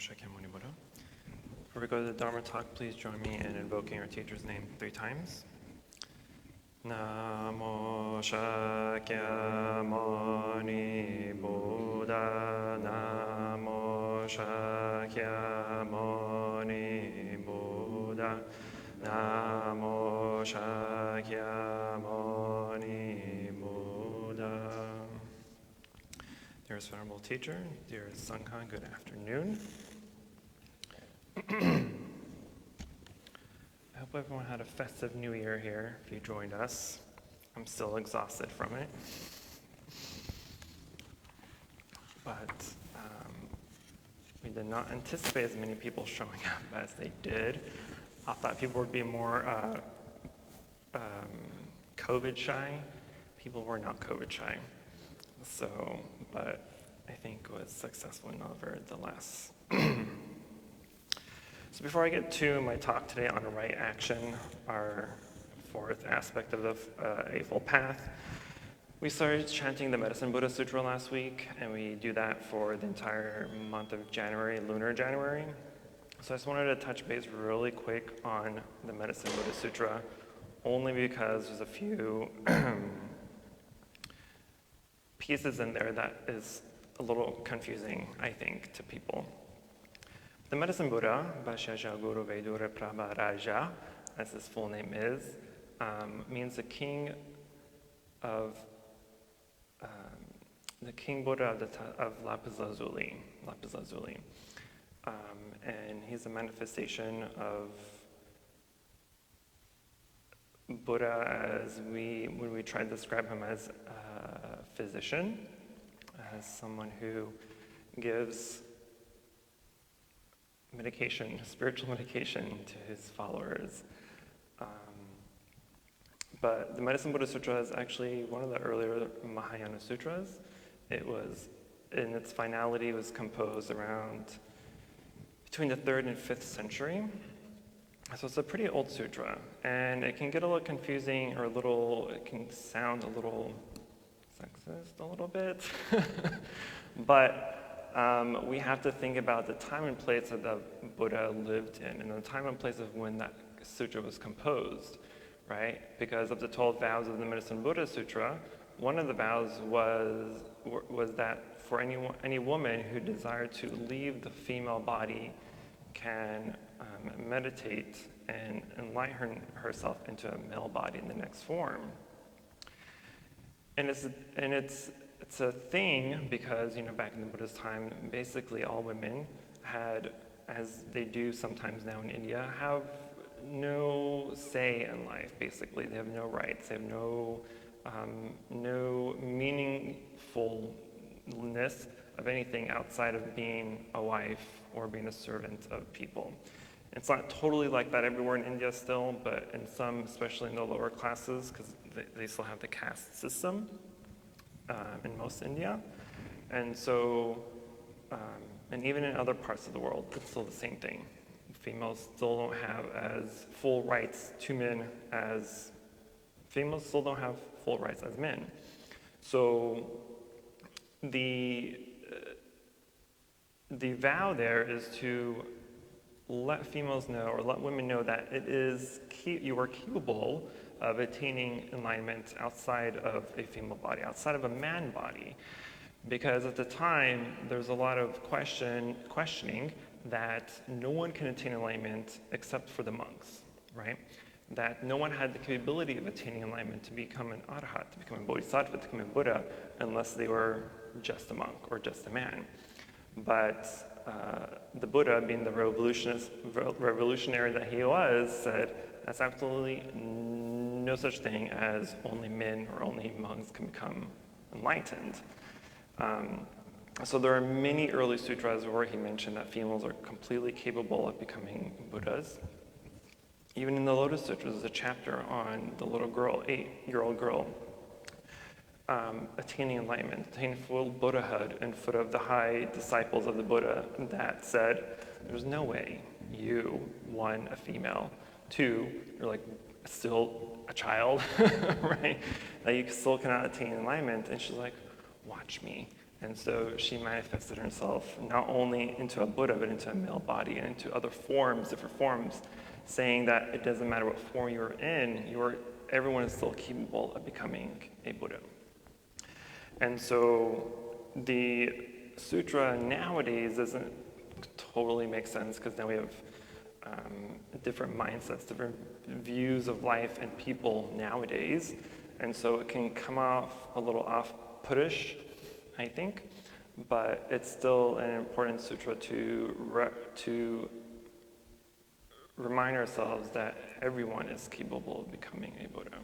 Shakyamuni Buddha. Before we go to the Dharma talk, please join me in invoking our teacher's name 3 times. Namo Shakyamuni Buddha. Namo Shakyamuni Buddha. Namo Shakyamuni Buddha. Dearest Venerable Teacher, dearest Sangha, good afternoon. I hope everyone had a festive new year here if you joined us. I'm still exhausted from it. But we did not anticipate as many people showing up as they did. I thought people would be more COVID shy. People were not COVID shy. So, but I think was successful nevertheless. So before I get to my talk today on right action, our 4th aspect of the Eightfold Path, we started chanting the Medicine Buddha Sutra last week, and we do that for the entire month of January, lunar January. So I just wanted to touch base really quick on the Medicine Buddha Sutra, only because there's a few pieces in there that is a little confusing, I think, to people. The Medicine Buddha, Bhashya Guru Vedura Prabharaja, as his full name is, means the King Buddha of Lapis Lazuli. And he's a manifestation of Buddha when we try to describe him as a physician, as someone who gives medication, spiritual medication to his followers. But the Medicine Buddha Sutra is actually one of the earlier Mahayana sutras. It was, in its finality, was composed around between the 3rd and 5th century. So it's a pretty old sutra, and it can get a little confusing it can sound a little sexist a little bit. But we have to think about the time and place that the Buddha lived in, and the time and place of when that sutra was composed, right? Because of the 12 vows of the Medicine Buddha Sutra, one of the vows was that for any woman who desired to leave the female body can meditate and enlighten herself into a male body in the next form. And it's a thing because, back in the Buddha's time, basically all women had, as they do sometimes now in India, have no say in life, basically. They have no rights. They have no meaningfulness of anything outside of being a wife or being a servant of people. It's not totally like that everywhere in India still, but in some, especially in the lower classes, because they still have the caste system in most India. And so, and even in other parts of the world, it's still the same thing. Females still don't have as full rights to men as females still don't have full rights as men. So the vow there is to let females know, or let women know, that you are capable of attaining enlightenment outside of a female body, outside of a man body. Because at the time, there's a lot of questioning that no one can attain enlightenment except for the monks, right? That no one had the capability of attaining enlightenment to become an arhat, to become a bodhisattva, to become a Buddha, unless they were just a monk or just a man. But the Buddha, being the revolutionary that he was, said that's absolutely no such thing as only men or only monks can become enlightened. So there are many early sutras where he mentioned that females are completely capable of becoming Buddhas. Even in the Lotus Sutra, there's a chapter on the little girl, 8-year-old girl, attaining enlightenment, attaining full Buddhahood in foot of the high disciples of the Buddha that said, there's no way you, 1, a female, 2, you're like still a child, right? That you still cannot attain enlightenment. And she's like, watch me. And so she manifested herself not only into a Buddha, but into a male body and into other forms, different forms, saying that it doesn't matter what form you're in, everyone is still capable of becoming a Buddha. And so the sutra nowadays doesn't totally make sense, because now we have different mindsets, different views of life and people nowadays. And so it can come off a little off-puttish, I think, but it's still an important sutra to remind ourselves that everyone is capable of becoming a Buddha.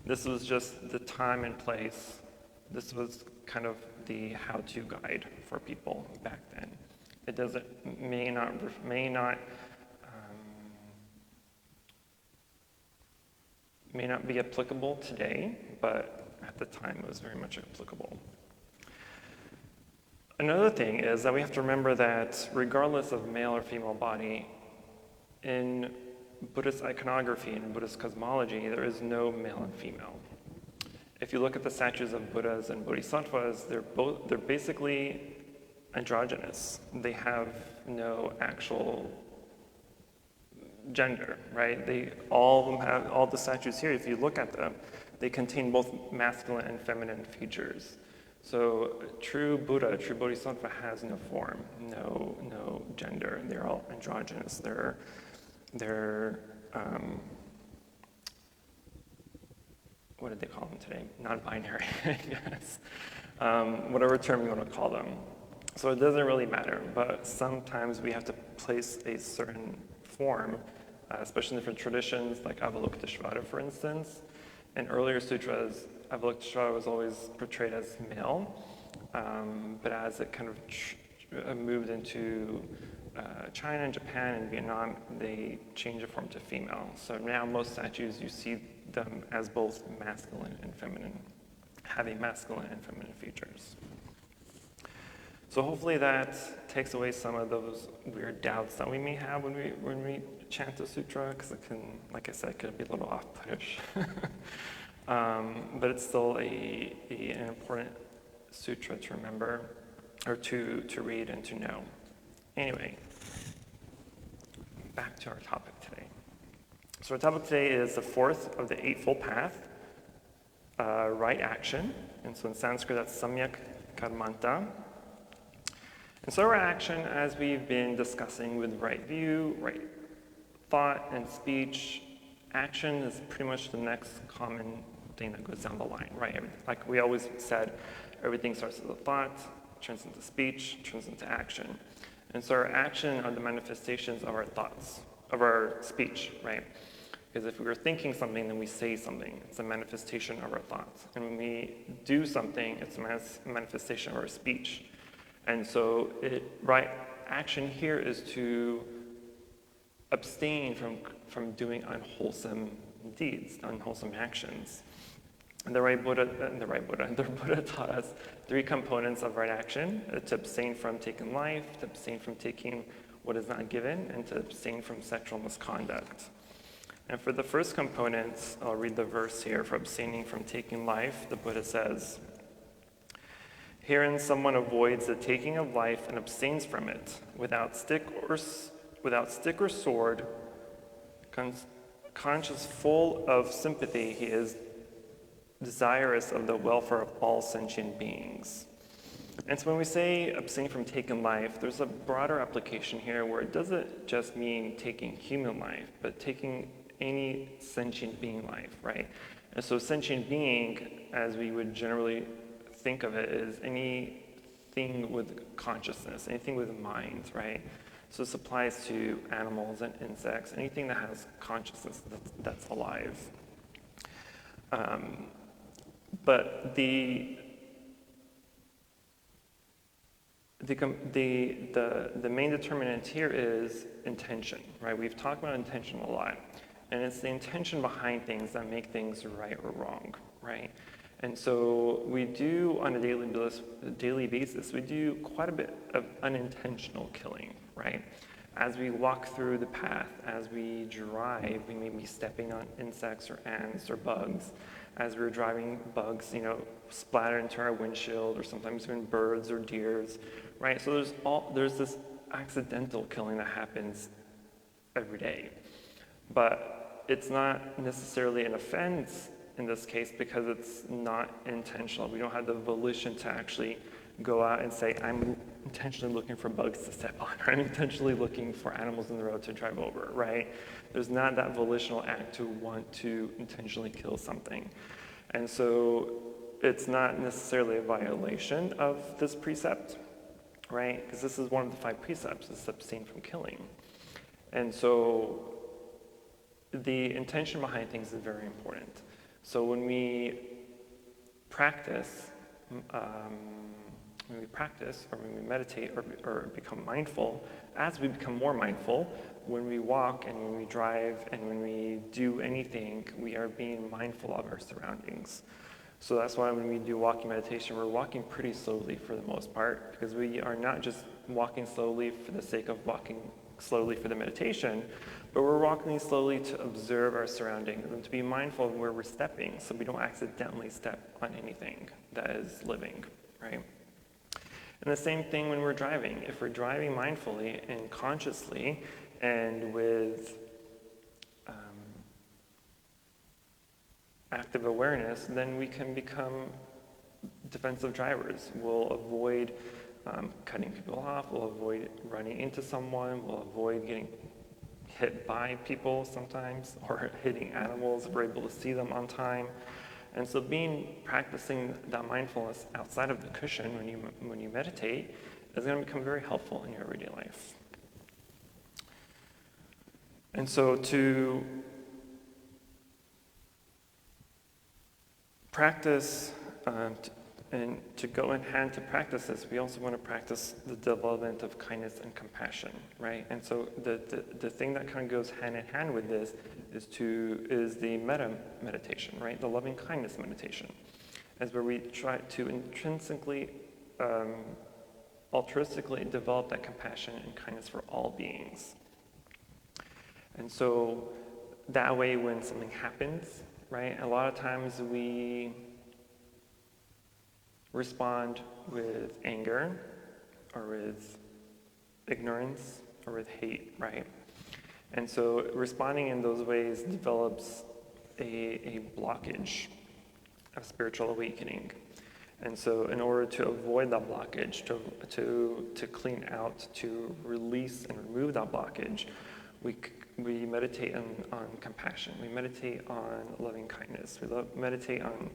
This was just the time and place. This was kind of the how-to guide for people back then. It may not be applicable today, but at the time it was very much applicable. Another thing is that we have to remember that regardless of male or female body, in Buddhist iconography and Buddhist cosmology, there is no male and female. If you look at the statues of Buddhas and Bodhisattvas, they're basically androgynous. They have no actual gender, right? All of them have, all the statues here, if you look at them, they contain both masculine and feminine features. So true Buddha, true Bodhisattva has no form, no gender. They're all androgynous. They're what did they call them today? Non-binary, I guess. Whatever term you want to call them. So it doesn't really matter, but sometimes we have to place a certain form, especially in different traditions, like Avalokiteshvara, for instance. In earlier sutras, Avalokiteshvara was always portrayed as male, but as it kind of moved into China and Japan and Vietnam, they changed the form to female. So now most statues, you see them as both masculine and feminine, having masculine and feminine features. So hopefully that takes away some of those weird doubts that we may have when we chant the sutra, because it can, like I said, it could be a little off-puttish. But it's still an important sutra to remember, or to read and to know. Anyway, back to our topic today. So our topic today is the fourth of the Eightfold Path, right action. And so in Sanskrit, that's Samyak Karmanta. And so our action, as we've been discussing with right view, right thought, and speech, action is pretty much the next common thing that goes down the line, right? Like we always said, everything starts with a thought, turns into speech, turns into action. And so our action are the manifestations of our thoughts, of our speech, right? Because if we were thinking something, then we say something. It's a manifestation of our thoughts. And when we do something, it's a manifestation of our speech. And so right action here is to abstain from doing unwholesome deeds, unwholesome actions. And the Buddha taught us three components of right action: to abstain from taking life, to abstain from taking what is not given, and to abstain from sexual misconduct. And for the first component, I'll read the verse here. For abstaining from taking life, the Buddha says, "Herein someone avoids the taking of life and abstains from it, without stick or sword, conscious full of sympathy, he is desirous of the welfare of all sentient beings." And so when we say abstain from taking life, there's a broader application here where it doesn't just mean taking human life, but taking any sentient being life, right? And so sentient being, as we would generally think of it, is anything with consciousness, anything with mind, right? So this applies to animals and insects, anything that has consciousness that's alive. But the main determinant here is intention, right? We've talked about intention a lot, and it's the intention behind things that make things right or wrong, right? And so we do, on a daily basis, we do quite a bit of unintentional killing, right? As we walk through the path, as we drive, we may be stepping on insects or ants or bugs. as we were driving, bugs, splatter into our windshield, or sometimes even birds or deers, right? So there's this accidental killing that happens every day. But it's not necessarily an offense in this case because it's not intentional. We don't have the volition to actually go out and say, I'm intentionally looking for bugs to step on, or I'm intentionally looking for animals in the road to drive over, right? There's not that volitional act to want to intentionally kill something. And so it's not necessarily a violation of this precept, right? Because this is one of the 5 precepts, is abstain from killing. And so the intention behind things is very important. So when we practice, or when we meditate or become mindful, as we become more mindful, when we walk and when we drive and when we do anything, we are being mindful of our surroundings. So that's why when we do walking meditation, we're walking pretty slowly for the most part, because we are not just walking slowly for the sake of walking slowly for the meditation, but we're walking slowly to observe our surroundings and to be mindful of where we're stepping so we don't accidentally step on anything that is living, right? And the same thing when we're driving. If we're driving mindfully and consciously and with active awareness, then we can become defensive drivers. We'll avoid cutting people off, we'll avoid running into someone, we'll avoid getting hit by people sometimes, or hitting animals if we're able to see them on time. And so practicing that mindfulness outside of the cushion when you meditate is going to become very helpful in your everyday life. And so to practice and to go in hand to practice this, we also want to practice the development of kindness and compassion, right? And so the thing that kind of goes hand in hand with this is the metta meditation, right? The loving kindness meditation, is where we try to intrinsically, altruistically develop that compassion and kindness for all beings. And so that way, when something happens, right? A lot of times we respond with anger or with ignorance or with hate, right? And so responding in those ways develops a blockage of spiritual awakening. And so in order to avoid that blockage, to clean out, to release and remove that blockage, we meditate on compassion. We meditate on loving kindness. We meditate on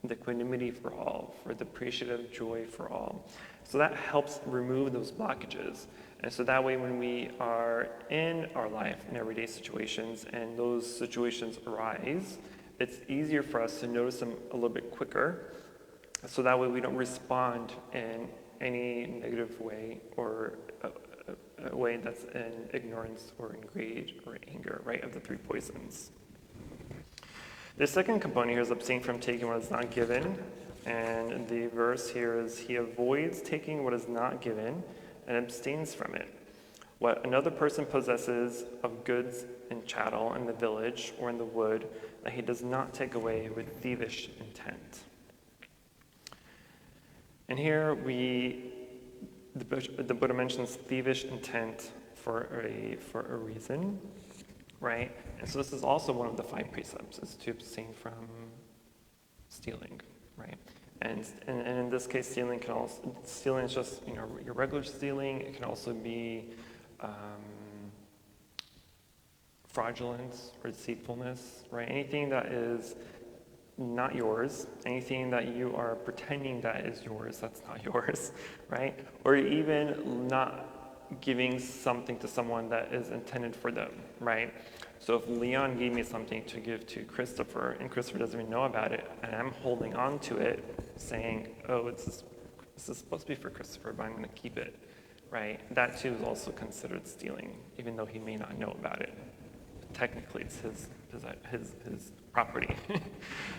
the equanimity for all, for the appreciative joy for all. So that helps remove those blockages. And so that way when we are in our life, in everyday situations, and those situations arise, it's easier for us to notice them a little bit quicker. So that way we don't respond in any negative way or a way that's in ignorance or in greed or anger, right, of the 3 poisons. The second component here is abstain from taking what is not given. And the verse here is, he avoids taking what is not given and abstains from it. What another person possesses of goods and chattel in the village or in the wood, that he does not take away with thievish intent. And here the Buddha mentions thievish intent for a reason, right? And so this is also one of the 5 precepts, is to abstain from stealing, right? And in this case, stealing is just your regular stealing. It can also be fraudulence or deceitfulness, right? Anything that is not yours, anything that you are pretending that is yours, that's not yours, right? Or even not giving something to someone that is intended for them, right? So if Leon gave me something to give to Christopher, and Christopher doesn't even know about it, and I'm holding on to it, saying, oh, this is supposed to be for Christopher, but I'm going to keep it, right? That too is also considered stealing, even though he may not know about it. Technically, it's his property.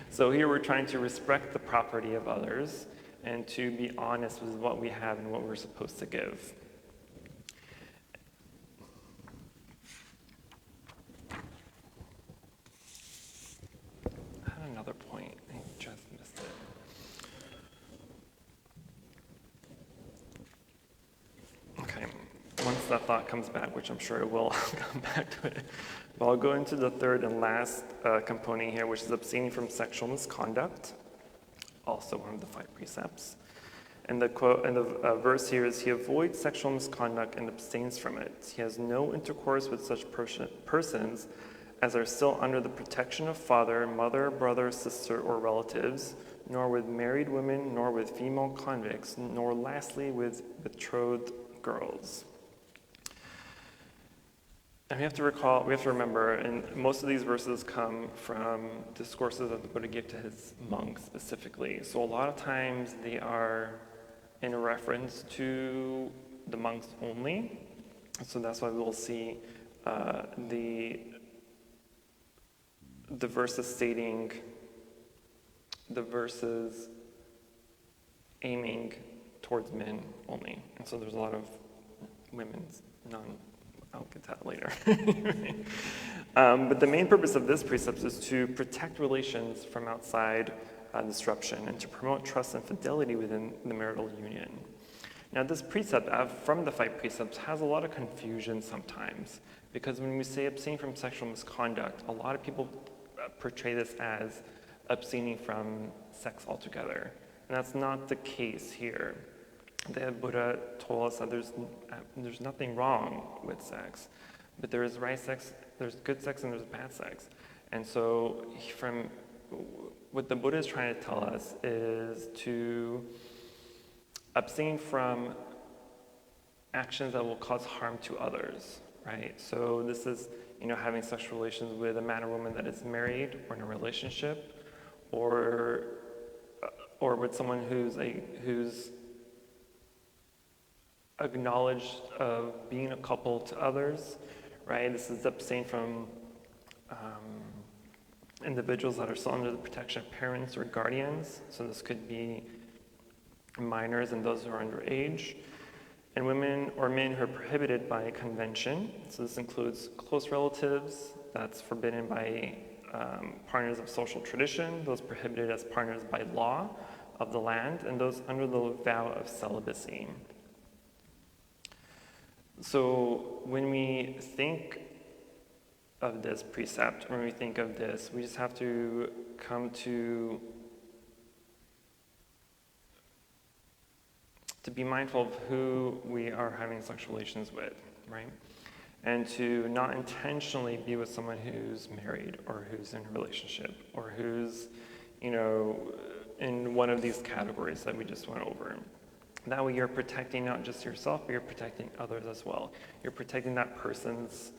So here we're trying to respect the property of others and to be honest with what we have and what we're supposed to give. I had another point. that thought comes back, which I'm sure it will come back to it. But I'll go into the third and last component here, which is abstaining from sexual misconduct, also one of the 5 precepts. And the quote and the verse here is, he avoids sexual misconduct and abstains from it. He has no intercourse with such persons as are still under the protection of father, mother, brother, sister, or relatives, nor with married women, nor with female convicts, nor lastly with betrothed girls. And we have to remember, and most of these verses come from discourses that the Buddha gave to his monks specifically. So a lot of times they are in reference to the monks only. So that's why we'll see the verses aiming towards men only. And so there's a lot of women's I'll get to that later. But the main purpose of this precept is to protect relations from outside disruption and to promote trust and fidelity within the marital union. Now this precept, from the 5 precepts, has a lot of confusion sometimes, because when we say abstain from sexual misconduct, a lot of people portray this as abstaining from sex altogether. And that's not the case here. The Buddha told us that there's nothing wrong with sex, but there is right sex, there's good sex, and there's bad sex. And so what the Buddha is trying to tell us is to abstain from actions that will cause harm to others, right? So this is, having sexual relations with a man or woman that is married or in a relationship, or with someone who's acknowledged of being a couple to others, right? This is abstain from individuals that are still under the protection of parents or guardians. So this could be minors and those who are underage, and women or men who are prohibited by convention. So this includes close relatives, that's forbidden by partners of social tradition, those prohibited as partners by law of the land, and those under the vow of celibacy. So when we think of this precept, when we think of this, we just have to come to be mindful of who we are having sexual relations with, right? And to not intentionally be with someone who's married or who's in a relationship or who's, in one of these categories that we just went over. That way you're protecting not just yourself, but you're protecting others as well. You're protecting that person's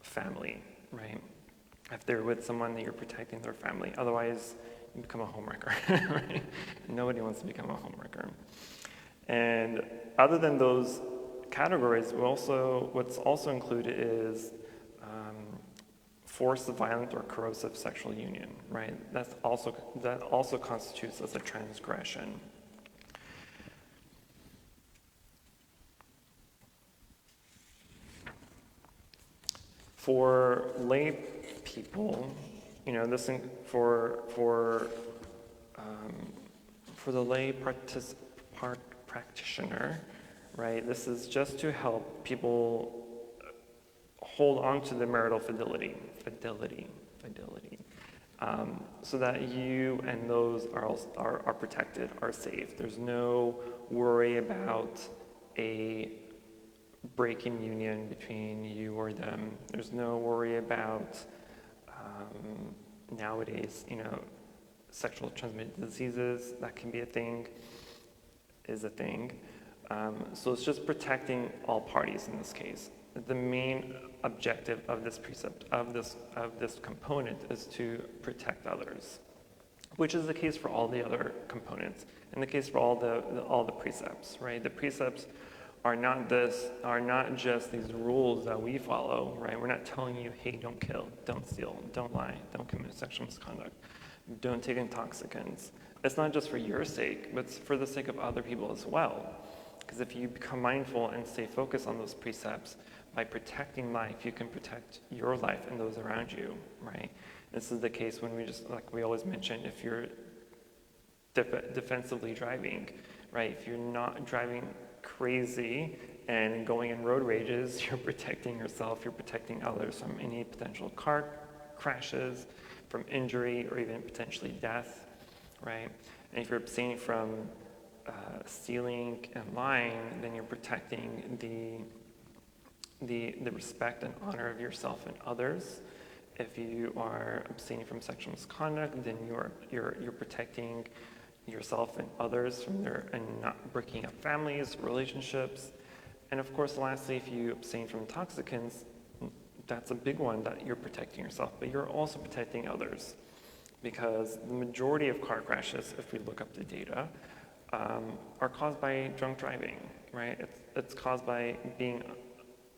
family, right? If they're with someone, you're protecting their family. Otherwise, you become a homewrecker, right? Nobody wants to become a homewrecker. And other than those categories, what's also included is forced, violent, or corrosive sexual union, right? That also constitutes as a transgression. For lay people, for the lay practitioner, right? This is just to help people hold on to the marital fidelity, so that you and those are protected, are safe. There's no worry about a breaking union between you or them. There's no worry about nowadays, sexual transmitted diseases. That can be a thing. So it's just protecting all parties in this case. The main objective of this precept, of this component, is to protect others, which is the case for all the other components, and the case for all the precepts, right? The precepts are not just these rules that we follow, right? We're not telling you, hey, don't kill, don't steal, don't lie, don't commit sexual misconduct, don't take intoxicants. It's not just for your sake, but it's for the sake of other people as well. Because if you become mindful and stay focused on those precepts, by protecting life, you can protect your life and those around you, right? This is the case when like we always mention, if you're defensively driving, right? If you're not driving crazy And going in road rages, you're protecting yourself, you're protecting others from any potential car crashes, from injury, or even potentially death, right? And if you're abstaining from stealing and lying, then you're protecting the respect and honor of yourself and others. If you are abstaining from sexual misconduct, then you're protecting yourself and others from and not breaking up families, relationships. And of course, lastly, if you abstain from intoxicants, that's a big one that you're protecting yourself, but you're also protecting others, because the majority of car crashes, if we look up the data, are caused by drunk driving, right? It's caused by being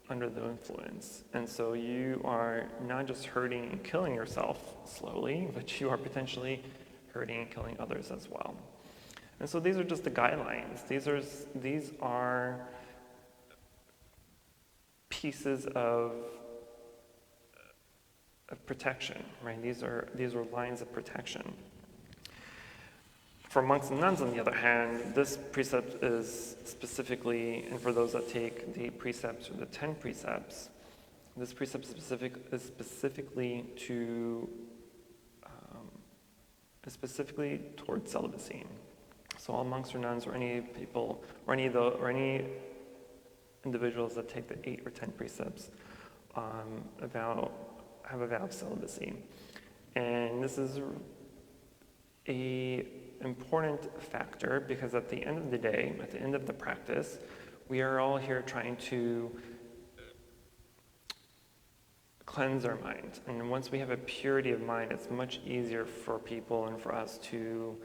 under the influence. And so you are not just hurting and killing yourself slowly, but you are potentially hurting and killing others as well. And so these are just the guidelines. These are pieces of protection, right? These are lines of protection. For monks and nuns, on the other hand, this precept is specifically, and for those that take the precepts or the 10 precepts, this precept is specifically towards celibacy. So all monks or nuns or any people or any individuals that take the 8 or 10 precepts have a vow of celibacy. And this is a important factor, because at the end of the day, at the end of the practice, we are all here trying to cleanse our mind. And once we have a purity of mind, it's much easier for people and for us to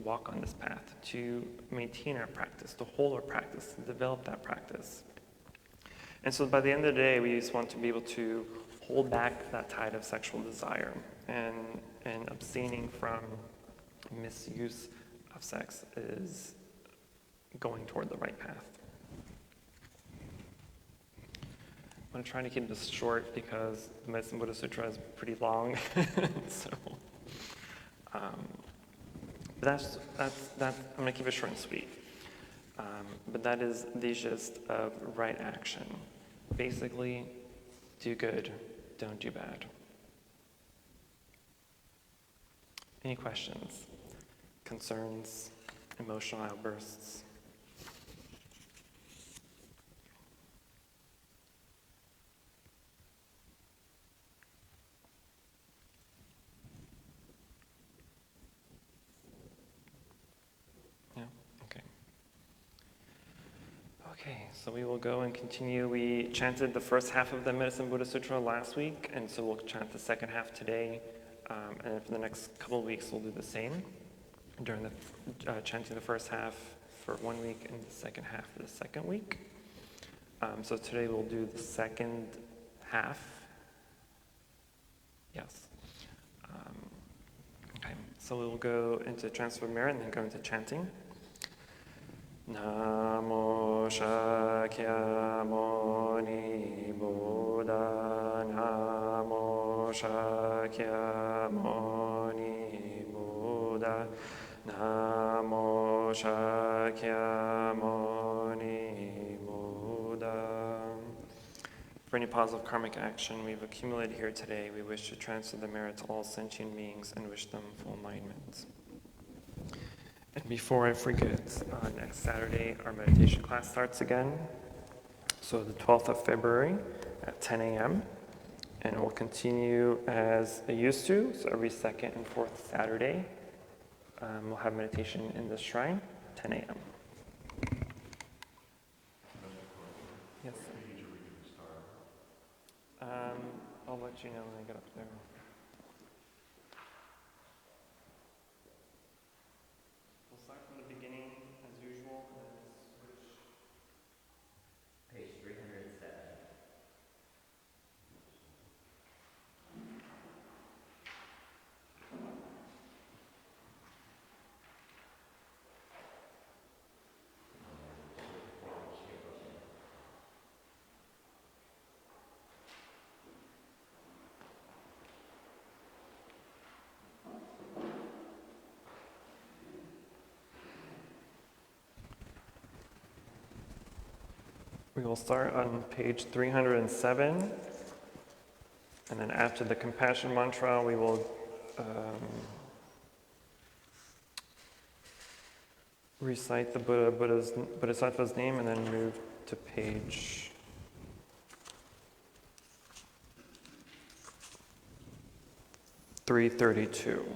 walk on this path, to maintain our practice, to hold our practice, to develop that practice. And so by the end of the day, we just want to be able to hold back that tide of sexual desire, and abstaining from misuse of sex is going toward the right path. I'm going to try to keep this short because the Medicine Buddha Sutra is pretty long. But I'm going to keep it short and sweet. But that is the gist of right action. Basically, do good, don't do bad. Any questions, concerns, emotional outbursts? Yeah? Okay. Okay, so we will go and continue. We chanted the first half of the Medicine Buddha Sutra last week, and so we'll chant the second half today. And for the next couple of weeks, we'll do the same during the chanting the first half for 1 week and the second half for the second week. So today we'll do the second half. Yes. Okay. So we'll go into transfer of merit and then go into chanting. Namo Shakyamuni Buddha, Namo Shakyamuni Buddha, Namo Shakyamuni Buddha. For any positive karmic action we've accumulated here today, we wish to transfer the merit to all sentient beings and wish them full enlightenment. And before I forget, next Saturday our meditation class starts again. So the 12th of February at 10 a.m. And it will continue as it used to. So every second and fourth Saturday, we'll have meditation in the shrine, 10 a.m. Yes. I'll let you know when I get up there. We'll start from the beginning as usual, and then switch. Page 307. We will start on page 307, and then after the compassion mantra, we will recite the Bodhisattva's name, and then move to page 332.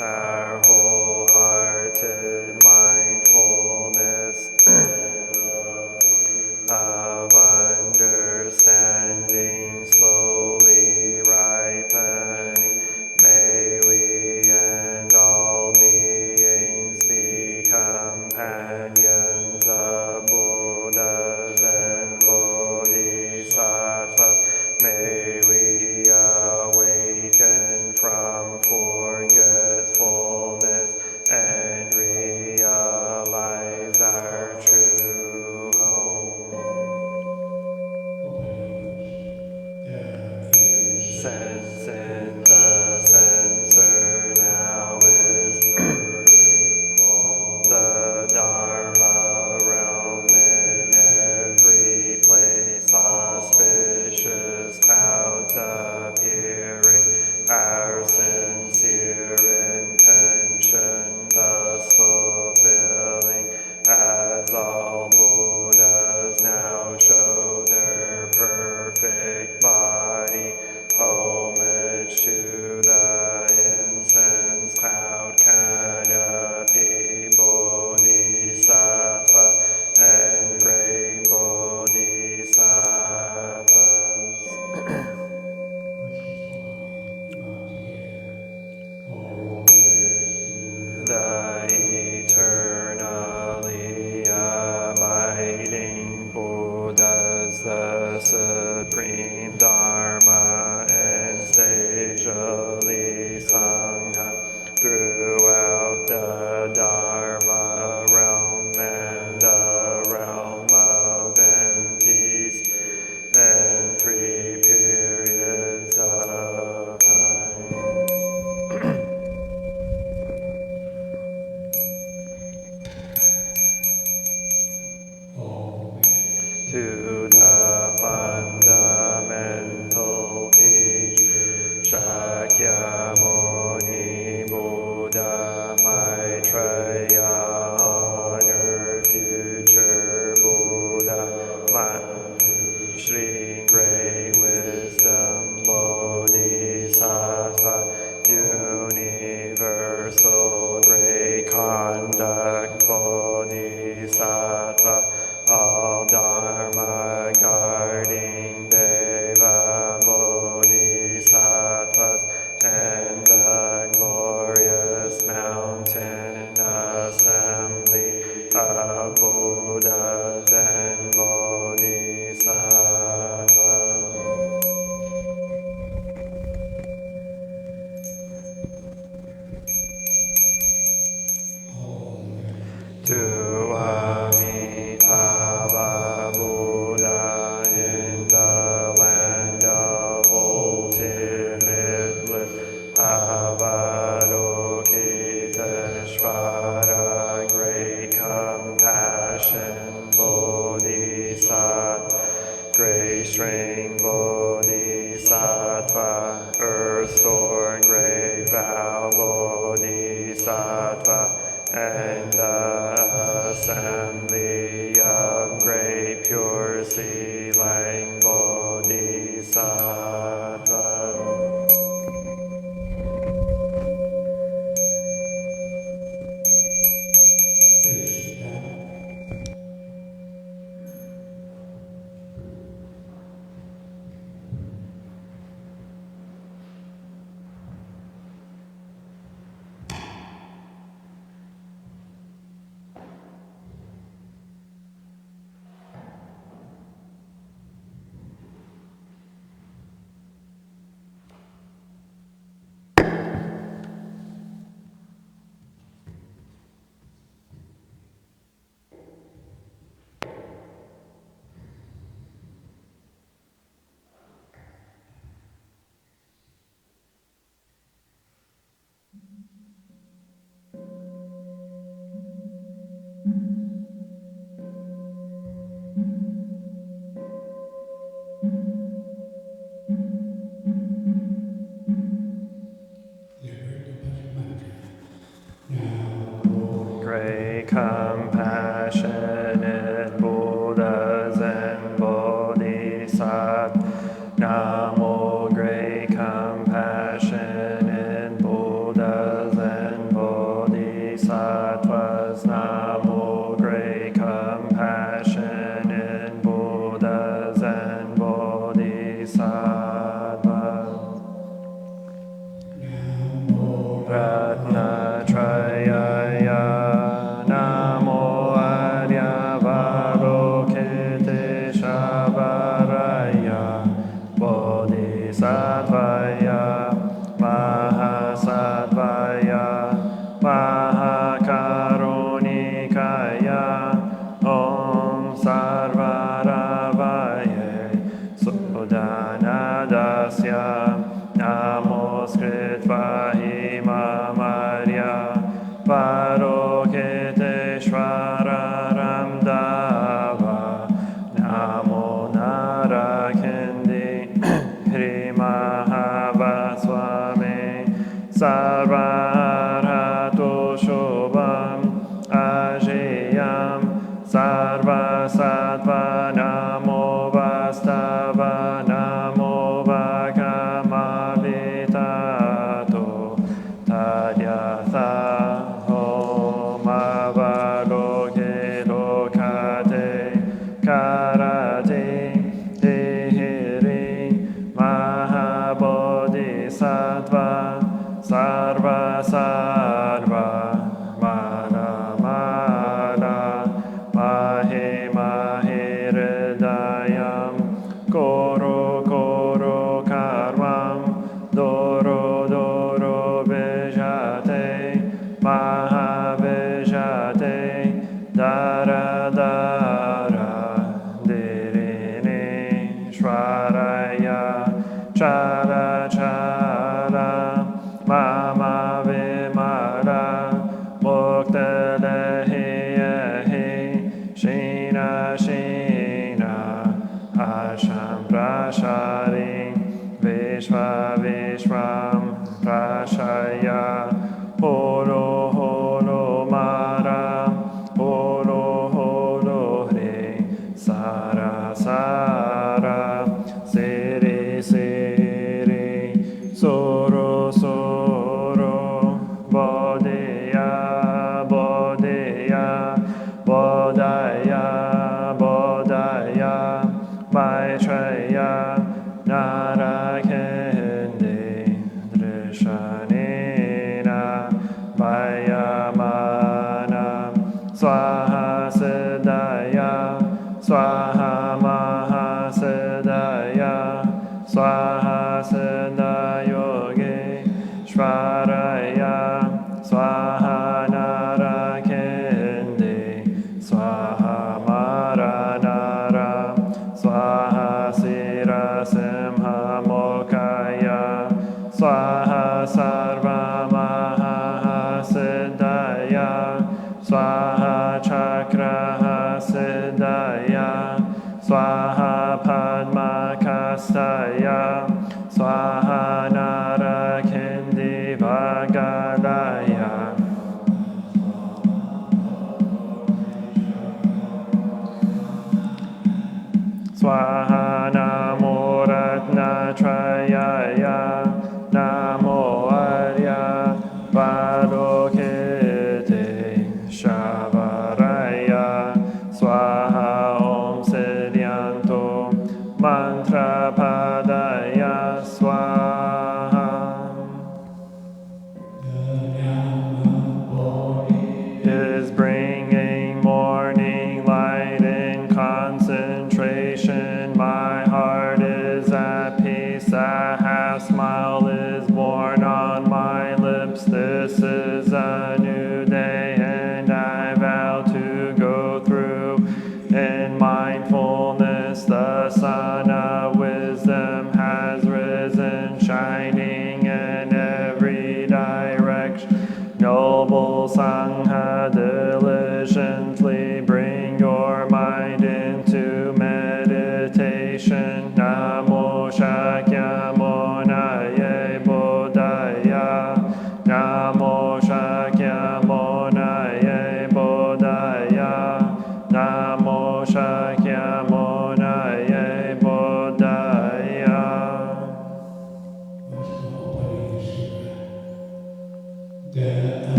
Our wholehearted mindfulness Avalokiteshvara, great compassion, Bodhisattva, great strength, Bodhisattva, earth-born, great vow, Bodhisattva, and the assembly of great pure sealing Bodhisattva. Great compassionate Buddhas and Bodhisattvas, Namo, great compassionate Buddhas and Bodhisattvas, Namo, great compassionate Buddhas and Bodhisattvas. Ratnatrayaya, Namo Avalokiteshvaraya, Bodhisattvaya, Mahasattvaya, Mahakarunikaya, Om Sarvaravaye, Sudanadasya, Namaskritva Himamarya, Parokiteshvara Ramdava, Namo Narakindi, Hrimahavaswami, Sarvarhato Shobham, Ajiyam, Sarvasattva, Namo Vastava, Namo Vakamavitato, Tadyatha, Om Avalokitokate, Karate, Tihiri, Mahabodhisattva, Sarva Sarva, Mala Mala, Mahi Mahi Hridayam, Koro Koro Karmam, Doro Doro Vijate, Mahavijate, Dara Dara, Dirini, Shvaraya, Chara Chara, Mama Vimara, Mukta Lehi Ehi, Shina Shina, Asham Prashari, Vishva Vishvam Prashaya, Holo Holo Mara, Holo Holo Hri, Sara Sara, Siri Siri, Soro Soro, Bodhiya Bodhiya, Bodhaya Bodhaya, Maitreya, Narakendi, Drishanina, Vayamana, Swaha Siddhaya, Swaha Mahasiddhaya, Swaha Siddhayogi, Shvaraya, Swaha Narakendi, Swaha Maranara, Swaha Sira Simha Mokaya, Swaha Sarva lips. This is a new day, and I vow to go through in mindfulness. The sun of wisdom has risen, shining in every direction. Noble Sangha, diligently bring your mind into meditation. Namo Shakyamunaye Bodhaya. Namo Shakyamunaye Bodhaya. Namo Shakyamunaye Bodhaya.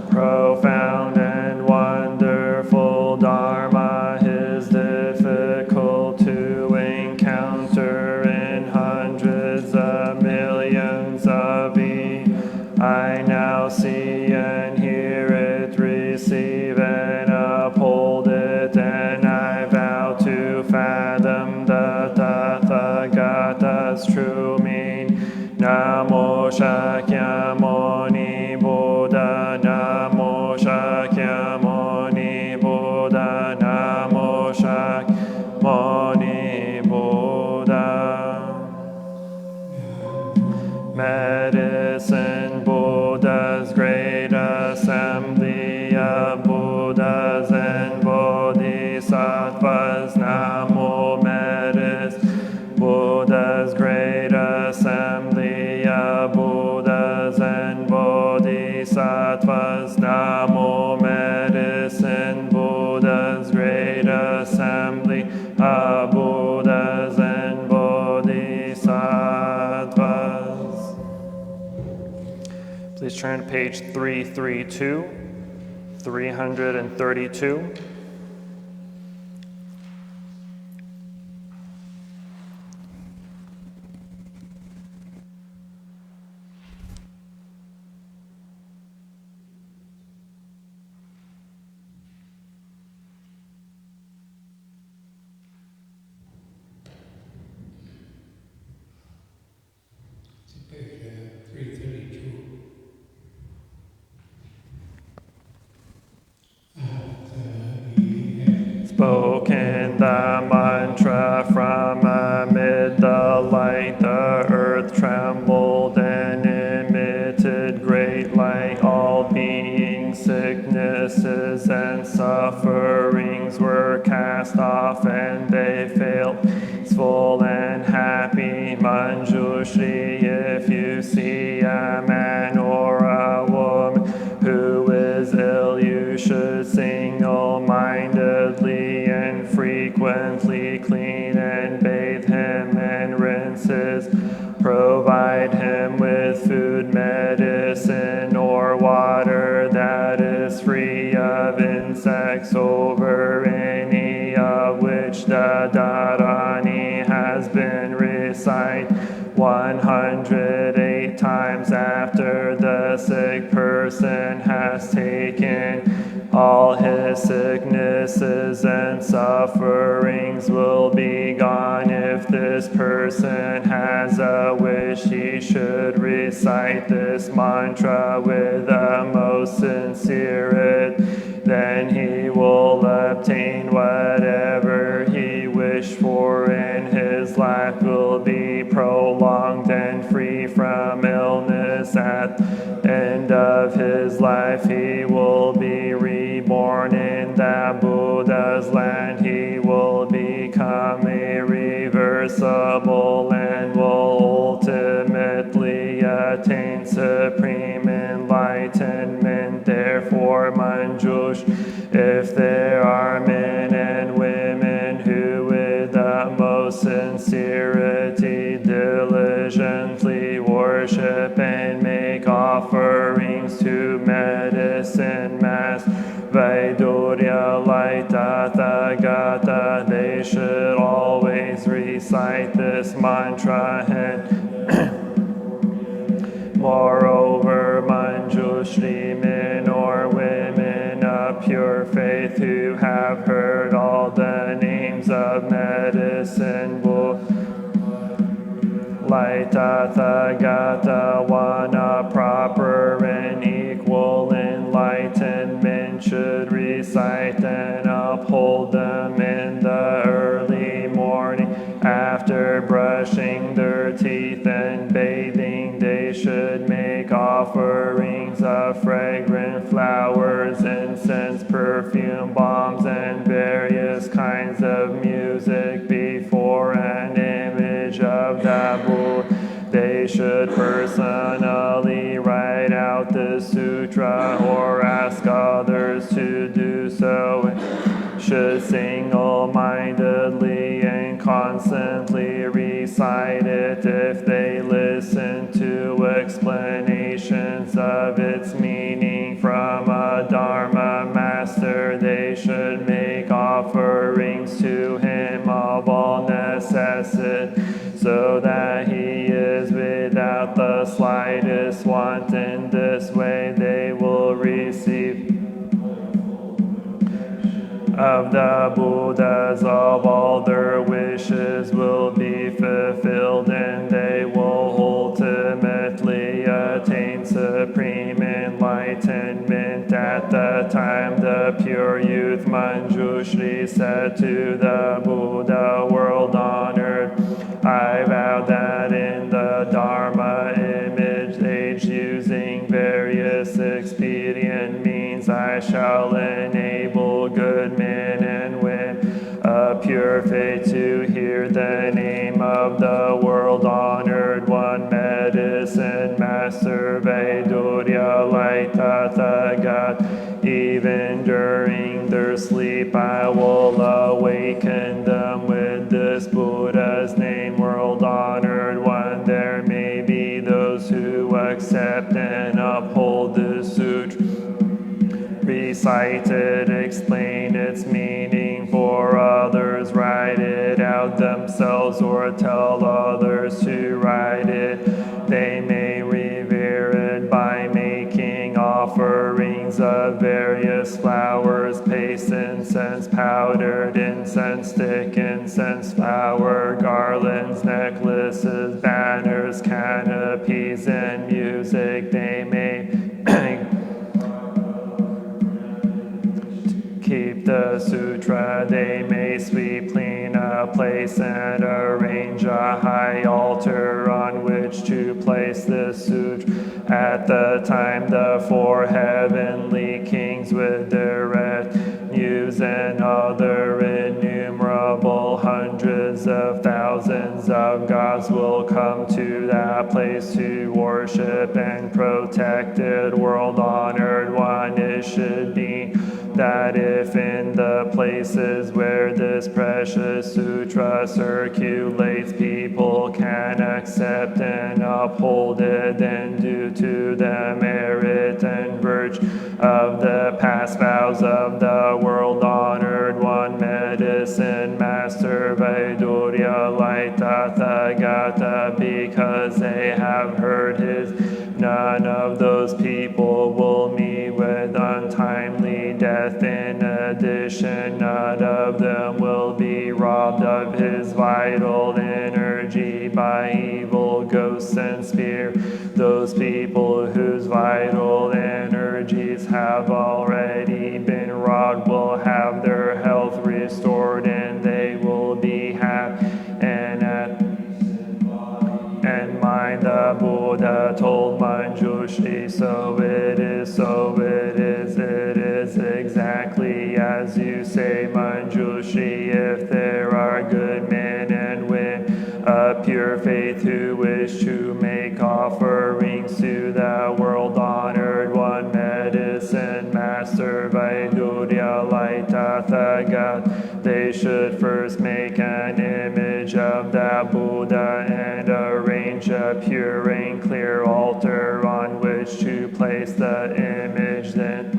Profound and wonderful Dharma is difficult to encounter in hundreds of millions of years. I now see and hear it, receive and uphold it, and I vow to fathom the Tathagata's true meaning. Namo Shakyamuni Buddha, Namo Shakyamuni Buddha, Namo Shakyamuni Buddha. Medicine Buddha's great assembly of Buddhas and Bodhisattvas. Namo Medicine Buddha's great assembly of Buddhas and Bodhisattvas. Namo Medicine Buddha's great assembly of Buddhas and Bodhisattvas. Please turn to page 332, 332. Spoken the mantra from amid the light, the earth trembled and emitted great light. All beings, sicknesses, and sufferings were cast off, and they failed. Peaceful and happy Manjushri, if you see a man or a woman who is ill, you should single-mindedly and frequently clean and bathe him and rinse his. Provide him with food, medicine, or water that is free of insects, over any of which the Dharani has been recited 108 times after the sick person has taken. All his sicknesses and sufferings will be gone. If this person has a wish, he should recite this mantra with the most sincerity. Then he will obtain whatever he wished for, and his life will be prolonged and free from illness. At the end of his life, he will be reborn in the Buddha's land. He will become irreversible and will ultimately attain supreme enlightenment. Therefore, Manjush, if there are men and women who with the most sincerity diligently worship and make offerings to medicine, mass, Vaidurya, light, Tathagata, they should always recite this mantra. And moreover, Manjushri, men or women of pure faith who have heard all the names of medicine, light, Tathagata, Vana, should make offerings of fragrant flowers, incense, perfume, balms, and various kinds of music before an image of the Buddha. They should personally write out the sutra or ask others to do so. Should single-mindedly and constantly recite it. If they listen to explanations of its meaning from a Dharma master, they should make offerings to him of all necessity, so that he is without the slightest want. In this way they will receive of the Buddhas of all their wishes will be fulfilled, and they will ultimately attain supreme enlightenment. At the time the pure youth Manjushri said to the Buddha, world-honored, I vow that in the Dharma image age, using various expedient means, I shall enable good men and women of pure faith to hear the name of the world-honored one, medicine master Vedurya Light Tathagat. Even during their sleep I will awaken them with this Buddha's name, world-honored one. There may be those who accept and uphold this sutra, recite it, explain its meaning for others, write it out themselves, or tell others to write it. They may revere it by making offerings of various flowers, paste, incense, powdered incense stick, incense flower, garlands, necklaces, banners, canopies, and music. They may keep the sutra. They may sweep clean a place and arrange a high altar on which to place the sutra. At the time the four heavenly kings with their retinues and other innumerable hundreds of thousands of gods will come to that place to worship and protect it, world-honored one. It should be that if in the places where this precious sutra circulates, people can accept and uphold it, then due to the merit and virtue of the past vows of the world-honored one, medicine master Vedurya Light Tathagata, because they have heard his, none of those people will meet with untimely death. In addition, none of them will be robbed of his vital energy by evil ghosts and spirits. Those people whose vital energies have already been robbed will have their health restored, and they will be happy and mind. The Buddha told Manjushri, so it is, so it is exactly as you say, Manjushri. If there are good men and women of pure faith who wish to make offerings to the world-honored one, medicine master Vedurya Light Tathagat, they should first make an image of the Buddha and arrange a pure and clear altar on which to place the image. Then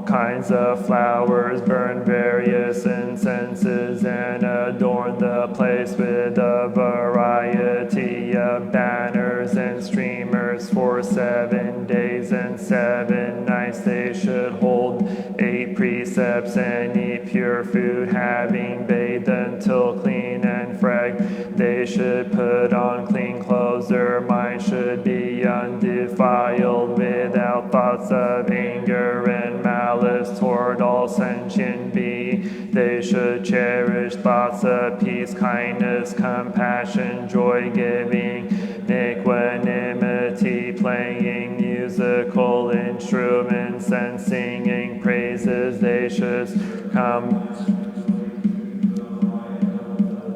kinds of flowers, burn various incenses, and adorn the place with a variety of banners and streamers. For 7 days and 7 nights they should hold 8 precepts and eat pure food, having bathed until clean and fresh. They should put on clean clothes. Their mind should be undefiled, without thoughts of anger and malice toward all sentient beings. They should cherish thoughts of peace, kindness, compassion, joy-giving, equanimity, come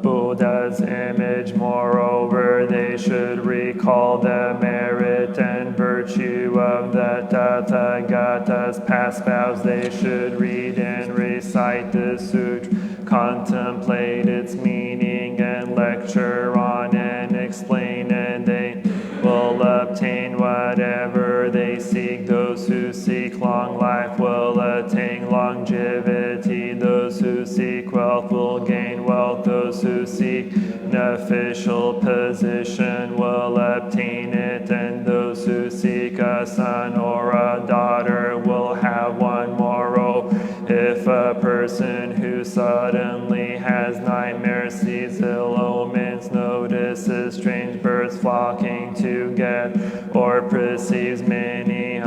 Buddha's image. Moreover, they should recall the merit and virtue of the Tathagata's past vows. They should read and recite the Sutra, contemplate its meaning, and lecture on and explain it. They will obtain whatever they seek. Those who seek long life will attain longevity. Those who seek wealth will gain wealth. Those who seek an official position will obtain it. And those who seek a son or a daughter will have one. Moreover, if a person who suddenly has nightmares, sees ill omens, notices strange birds flocking together, or perceives many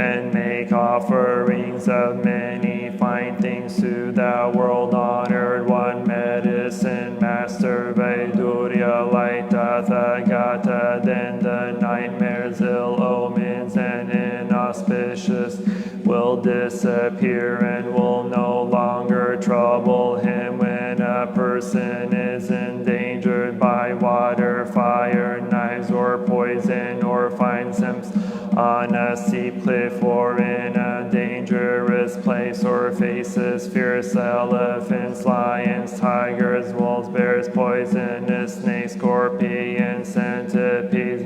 and make offerings of many fine things to the world-honored one, medicine master Vaidurya light Tathagata, then the nightmares, ill omens, and inauspicious will disappear and will no longer trouble him. When a person is endangered by water, fire, knives, or poison, or finds himself on a steep cliff or in a dangerous place, or faces fierce elephants, lions, tigers, wolves, bears, poisonous snakes, scorpions, centipedes,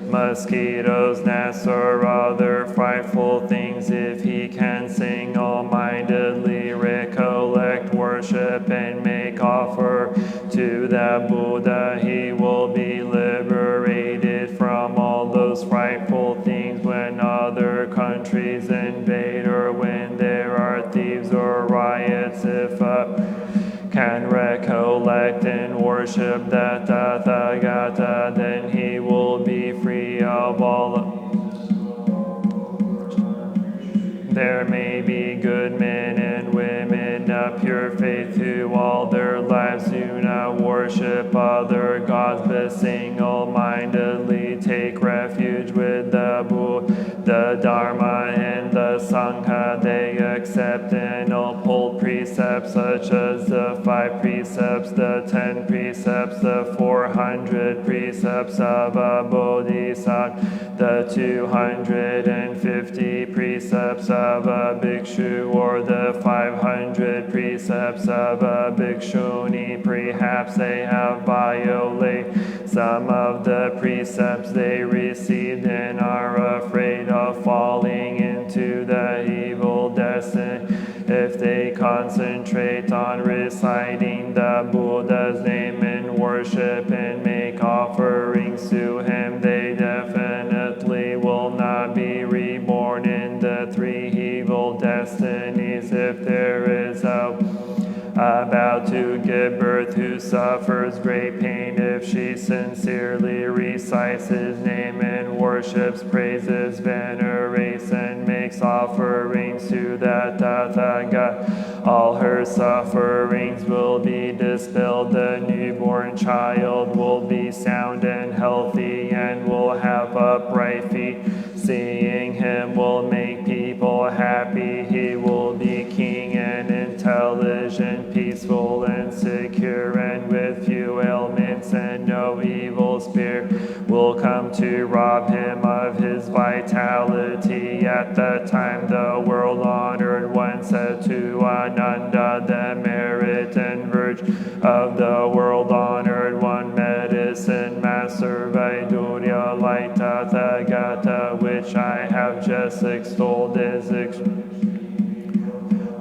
mosquitoes, gnats, or other frightful things, if he can single-mindedly recollect, worship, and make offer to the Buddha, he will be liberated from all those frightful things. When other countries invade, or when there are thieves or riots, if can recollect and worship the Tathagata, then he will be free of all. There may be good men and women of pure faith who all their lives do not worship other gods, but single-mindedly take refuge with the Buddha, the Dharma, and the Sangha. They accept and uphold precepts such as the 5 precepts, the 10 precepts, the 400 precepts of a Bodhisattva, the 250 precepts of a bhikshu, or the 500 precepts of a bhikshuni. Perhaps they have violated some of the precepts they received and are afraid of falling into the evil destiny. If they concentrate on reciting the Buddha's name and worship and make offerings to him, they definitely will not be reborn in the 3 evil destinies. If there is about to give birth who suffers great pain, if she sincerely recites his name and worships, praises, venerates, and makes offerings to the Tathagata, all her sufferings will be dispelled. The newborn child will be sound and healthy and will have upright feet. Seeing him will make people happy. He will be king and intelligent, peaceful and secure, and with few ailments, and no evil spirit will come to rob him of his vitality. At the time the world-honored one said to Ananda, the merit and virtue of the world-honored one, medicine master Vaidurya light Tathagata, which I have just extolled, is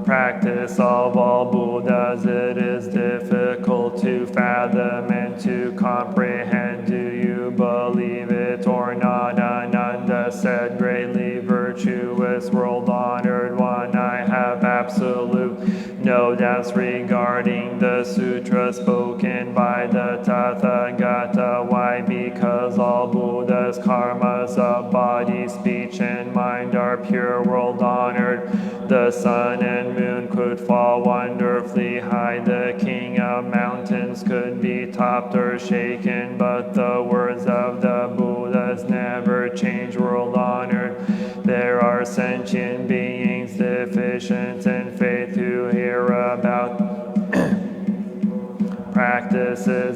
practice of all Buddhas. It is difficult to fathom and to comprehend. Do you believe it or not? Ananda said, greatly virtuous world-honored one, I have absolute no doubts regarding the sutra spoken by the Tathagata. Why? Because all Buddha's karmas of body, speech, and mind are pure, world-honored. The sun and moon could fall wonderfully high. The king of mountains could be topped or shaken, but the words of the Buddhas never change, world-honored.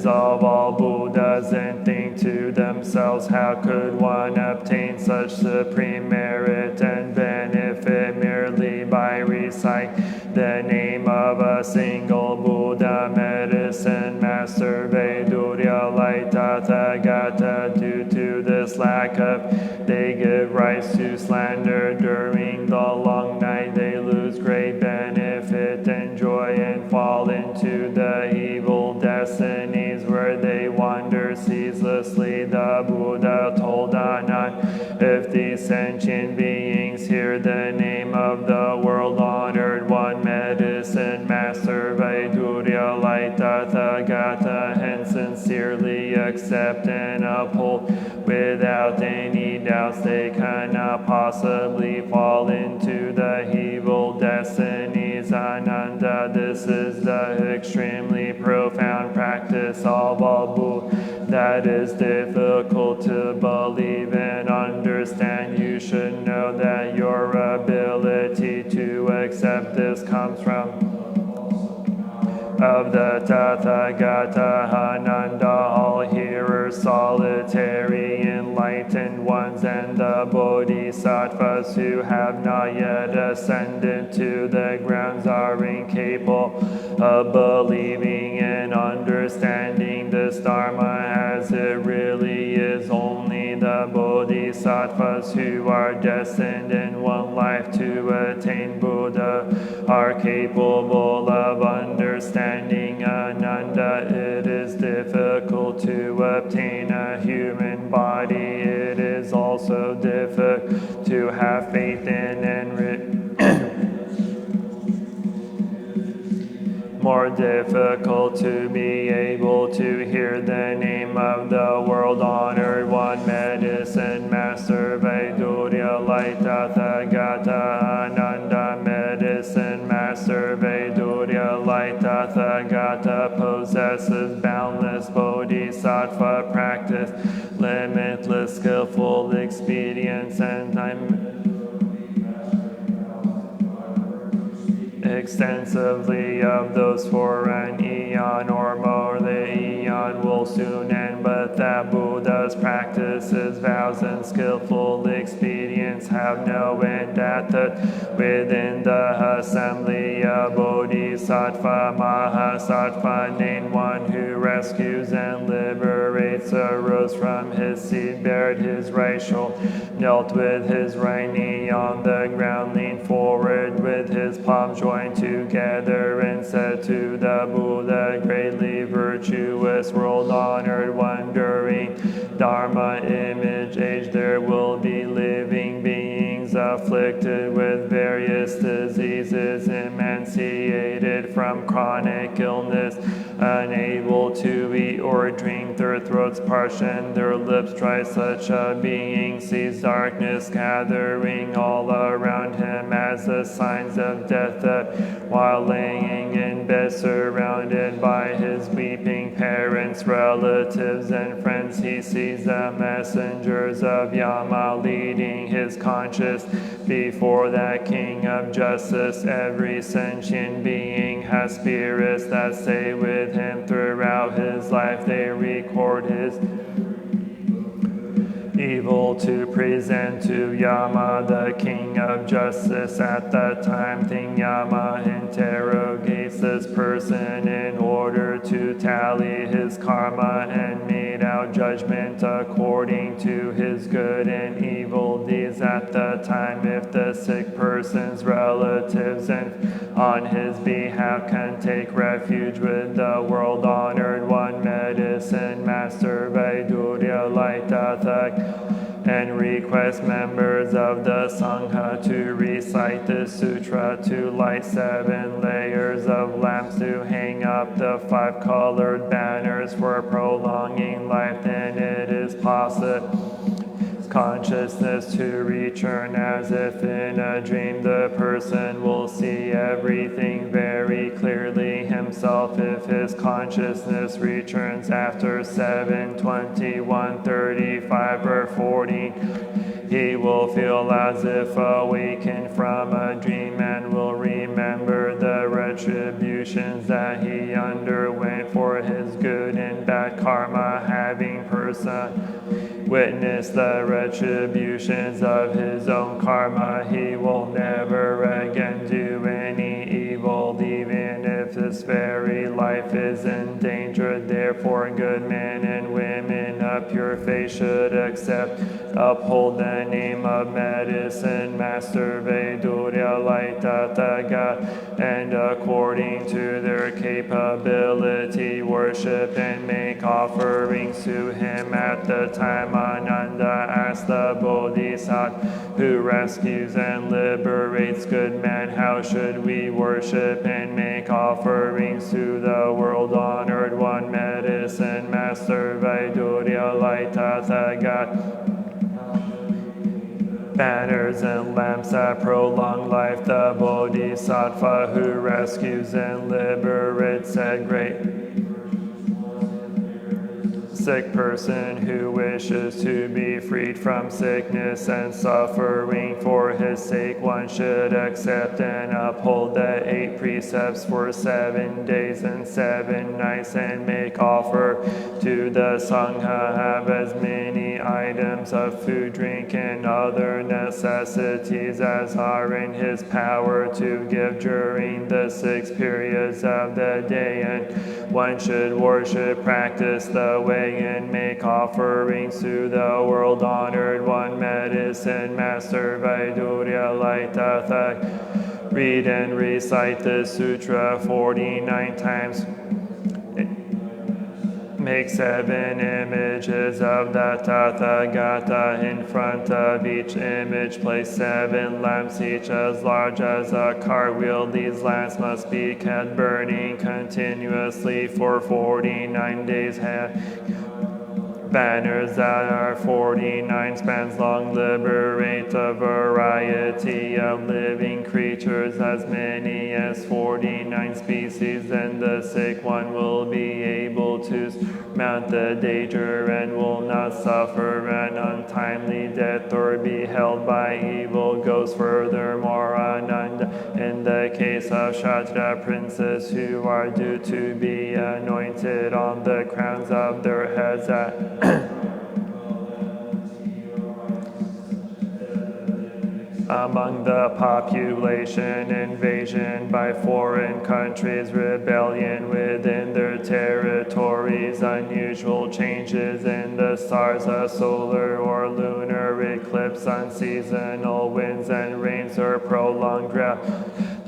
practices of all Buddhas and think to themselves, how could one obtain such supreme merit and benefit merely by reciting the name of a single Buddha, medicine master, Vedurya, light Tathagata? Due to this lack of, they give rise to slander. During the long night they lose great benefit and joy and fall into the evil destinies where they wander ceaselessly. The Buddha told Anand, if these sentient beings hear the name of the world-honored one, medicine master, Vaidurya, light Tathagata, and sincerely accept and uphold without any doubts, they cannot possibly fall into the evil destinies. Ananda, this is the extremely profound practice of all Buddha that is difficult to believe and understand. You should know that your ability to accept this comes from of the Tathagata. Ananda, all hearers, solitary enlightened ones, and the Bodhisattvas who have not yet ascended to the grounds are incapable of believing and understanding this Dharma as it really is. Only the Bodhisattvas who are destined in one life to attain Buddha are capable of understanding. Ananda, it is difficult to obtain a human body. It is also difficult to have faith in and more difficult to be able to hear the name of the world-honored one, medicine master, Vaidurya, light Tathagata. Ananda, medicine master, Vaidurya, light Tathagata, possesses boundless bodhisattva practice, limitless skillful expedience, and time extensively of those for an eon or more. The eon will soon end, but that Buddha's practices, vows, and skillful expedience have no end. Within the assembly of Bodhisattva, Mahasattva, named one who rescues and liberates, arose from his seat, bared his right shoulder, knelt with his right knee on the ground, leaned forward with his palms joined together, and said to the Buddha, greatly virtuous, world-honored one, during Dharma image age there will be living beings afflicted with various diseases, emaciated from chronic illness, unable to eat or drink, their throats parched and their lips dry. Such a being sees darkness gathering all around him as the signs of death, while laying in bed surrounded by his weeping parents, relatives, and friends. He sees the messengers of Yama leading his conscience before that king of justice. Every sentient being has spirits that stay with him throughout his life. They record his evil to present to Yama, the king of justice. At that time, King Yama interrogates this person in order to tally his karma and mete out judgment according to his good and evil deeds. At the time, if the sick person's relatives and on his behalf can take refuge with the world-honored one, medicine master, Vaidurya, light Tathagata, and request members of the Sangha to recite the Sutra, to light 7 layers of lamps, to hang up the 5 colored banners for prolonging life, then it is possible consciousness to return as if in a dream. The person will see everything very clearly himself. If his consciousness returns after 7, 21, 35, or 40, he will feel as if awakened from a dream and will remember the retributions that he underwent for his good and bad karma, having witnessed the retributions of his own karma, he will never again do any evil, even if this very life is endangered. Therefore, good men and women of pure faith should accept, uphold the name of medicine master Vedurya light Tathagat, and according to their capability worship and make offerings to him. At the time Ananda asked the Bodhisattva who rescues and liberates good men, how should we worship and make offerings to the world honored one, medicine master Vedurya light Tathagat? Banners and lamps that prolong life, the Bodhisattva who rescues and liberates, said, great sick person who wishes to be freed from sickness and suffering. For his sake one should accept and uphold the 8 precepts for 7 days and 7 nights, and make offer to the Sangha, have as many items of food, drink, and other necessities as are in his power to give during the 6 periods of the day. And one should worship, practice the way, and make offerings to the world honored one, medicine master Vedurya light Tathagat. Read and recite the Sutra 49 times. Make 7 images of the Tathagata. In front of each image place 7 lamps, each as large as a cartwheel. These lamps must be kept burning continuously for 49 days. Banners that are 49 spans long liberate a variety of living creatures, as many as 49 species. Then the sick one will be able to mount the danger and will not suffer an untimely death or be held by evil ghosts. Furthermore, Ananda, in the case of Kshatriya princes who are due to be anointed on the crowns of their heads among the population, invasion by foreign countries, rebellion within their territories, unusual changes in the stars, a solar or lunar eclipse, unseasonal winds and rains, or prolonged drought.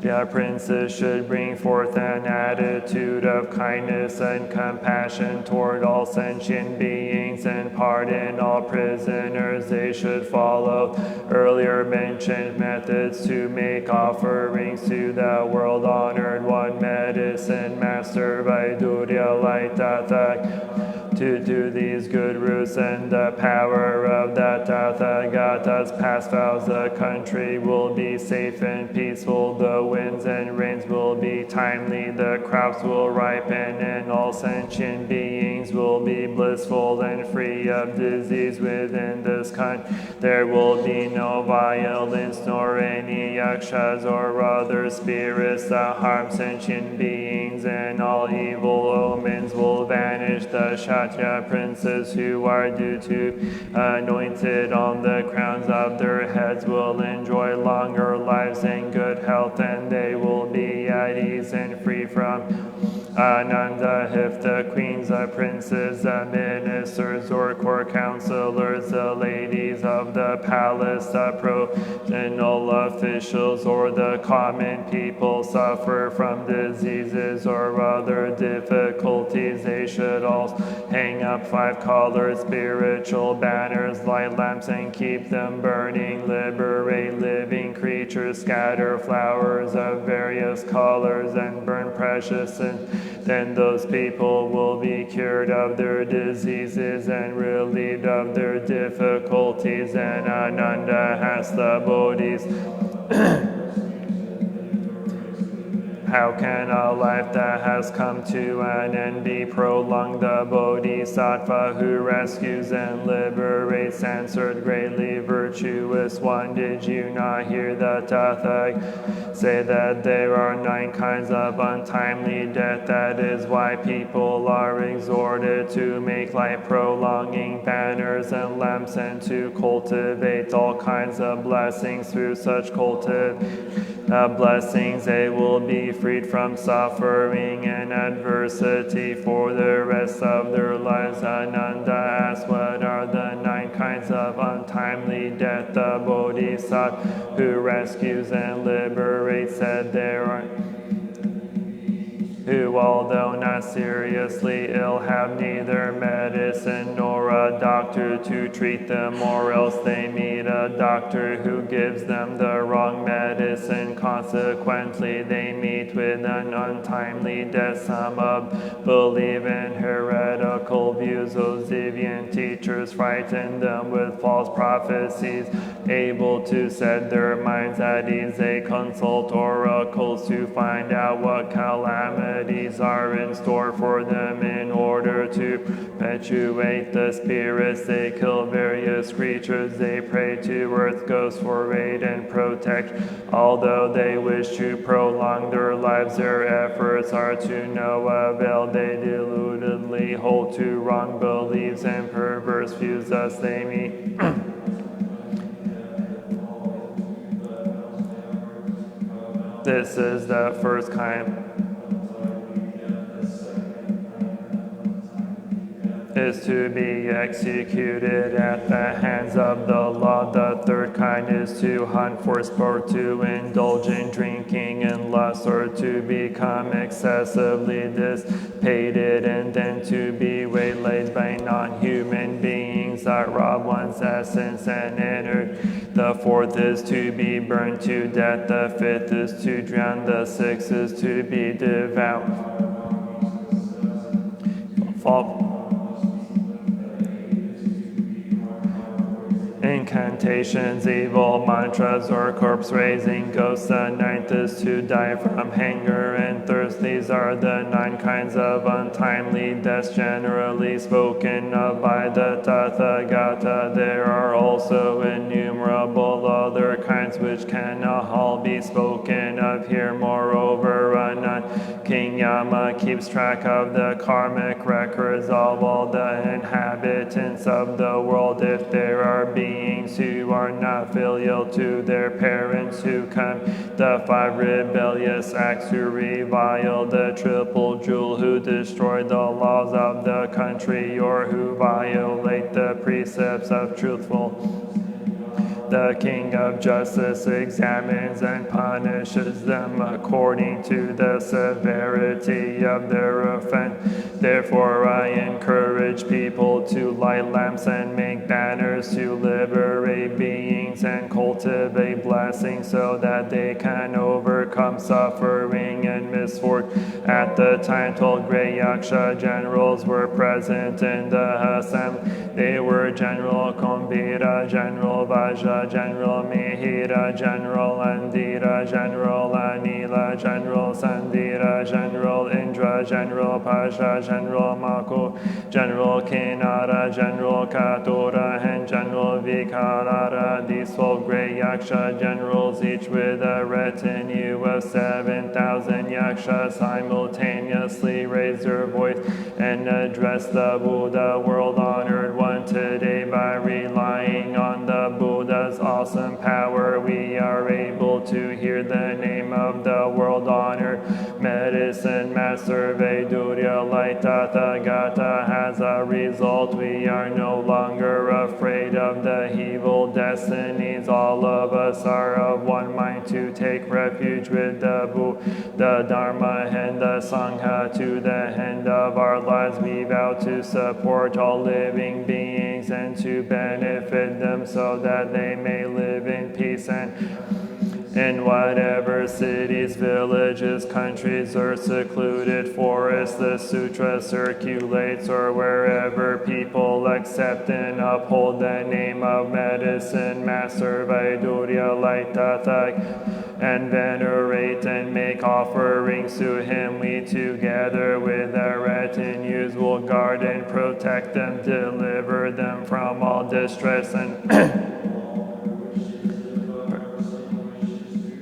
The princes should bring forth an attitude of kindness and compassion toward all sentient beings and pardon all prisoners. They should follow earlier mentioned methods to make offerings to the world honored one, medicine master Vedurya light Tathagat. To do these good roots and the power of the Tathagata's past vows, the country will be safe and peaceful, the winds and rains will be timely, the crops will ripen, and all sentient beings will be blissful and free of disease within this country. There will be no violence nor any yakshas or other spirits that harm sentient beings, and all evil omens will vanish. The Kshatriya princes who are due to anointed on the crowns of their heads will enjoy longer lives and good health, and they will be at ease and free from Ananda. If the queens, the princes, the ministers or court counselors, the ladies of the palace, the provincial officials, or the common people suffer from diseases or other difficulties, they should all hang up 5-colored spiritual banners, light lamps, and keep them burning. Liberate living creatures, scatter flowers of various colors, and burn precious, and then those people will be cured of their diseases and relieved of their difficulties. And Ananda asked the Bodhis How can a life that has come to an end be prolonged? The Bodhisattva who rescues and liberates answered, greatly virtuous one, did you not hear the Tathagata say that there are 9 kinds of untimely death? That is why people are exhorted to make life-prolonging banners and lamps and to cultivate all kinds of blessings. Through such blessings they will be freed from suffering and adversity for the rest of their lives. Ananda asked, what are the 9 kinds of untimely death? The Bodhisattva who rescues and liberates said, there are who, although not seriously ill, have neither medicine nor a doctor to treat them, or else they meet a doctor who gives them the wrong medicine. Consequently, they meet with an untimely death. Some believe in heretical views. Those deviant teachers frighten them with false prophecies, able to set their minds at ease. They consult oracles to find out what calamities are in store for them. In order to perpetuate the spirits, they kill various creatures. They pray to earth ghosts for aid and protection. Although they wish to prolong their lives, their efforts are to no avail. They deludedly hold to wrong beliefs and perverse views. Thus they meet this is the first kind, is to be executed at the hands of the law. The third kind is to hunt for sport, to indulge in drinking and lust, or to become excessively dissipated, and then to be waylaid by non-human beings that rob one's essence and energy. The fourth is to be burned to death. The fifth is to drown. The sixth is to be devoured. Incantations, evil mantras, or corpse-raising ghosts. The ninth is to die from hunger and thirst. These are the 9 kinds of untimely deaths generally spoken of by the Tathagata. There are also innumerable other kinds which cannot all be spoken of here. Moreover, King Yama keeps track of the karmic records of all the inhabitants of the world. If there are beings who are not filial to their parents, who commit the 5 rebellious acts, who revile the triple jewel, who destroy the laws of the country, or who violate the precepts of truthfulness, the King of Justice examines and punishes them according to the severity of their offense. Therefore, I encourage people to light lamps and make banners to liberate beings and cultivate blessings so that they can overcome suffering and misfortune. At the time, 12 great Yaksha generals were present in the assembly. They were General Kumbhira, General Vajra, General Mihira, General Andira, General Anila, General Sandira, General Indra, General Pasha, General Maku, General Kinara, General Katura, and General Vikarara. These 12 great Yaksha generals, each with a retinue of 7,000 Yakshas, simultaneously raised their voice and addressed the Buddha, world-honored one. Today, by relying on the Buddha's awesome power, we are able to hear the name of the world-honored medicine master Vedurya light Tathagata. As a result, we are no longer afraid of the evil destinies. All of us are of one mind to take refuge with the Buddha, Dharma, and the Sangha. To the end of our lives, we vow to support all living beings and to benefit them so that they may live in peace and in whatever cities, villages, countries, or secluded forests the Sutra circulates, or wherever people accept and uphold the name of medicine master Vaidurya light Tathagata and venerate merit and make offerings to him. We together with our retinues will guard and protect them, deliver them from all distress and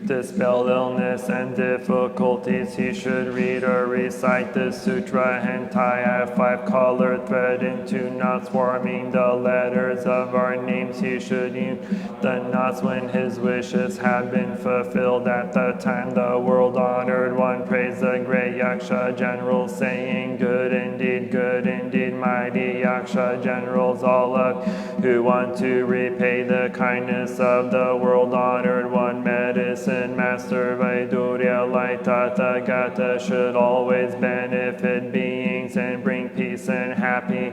dispel illness and difficulties. He should read or recite the Sutra and tie a 5-colored thread into knots forming the letters of our names. He should use the knots when his wishes have been fulfilled. At the time the world-honored one praised the great Yaksha generals, saying, good indeed, mighty Yaksha generals, all of who want to repay the kindness of the world-honored one. Medicine Master Vaidurya Light Tathagata should always benefit beings and bring peace and happy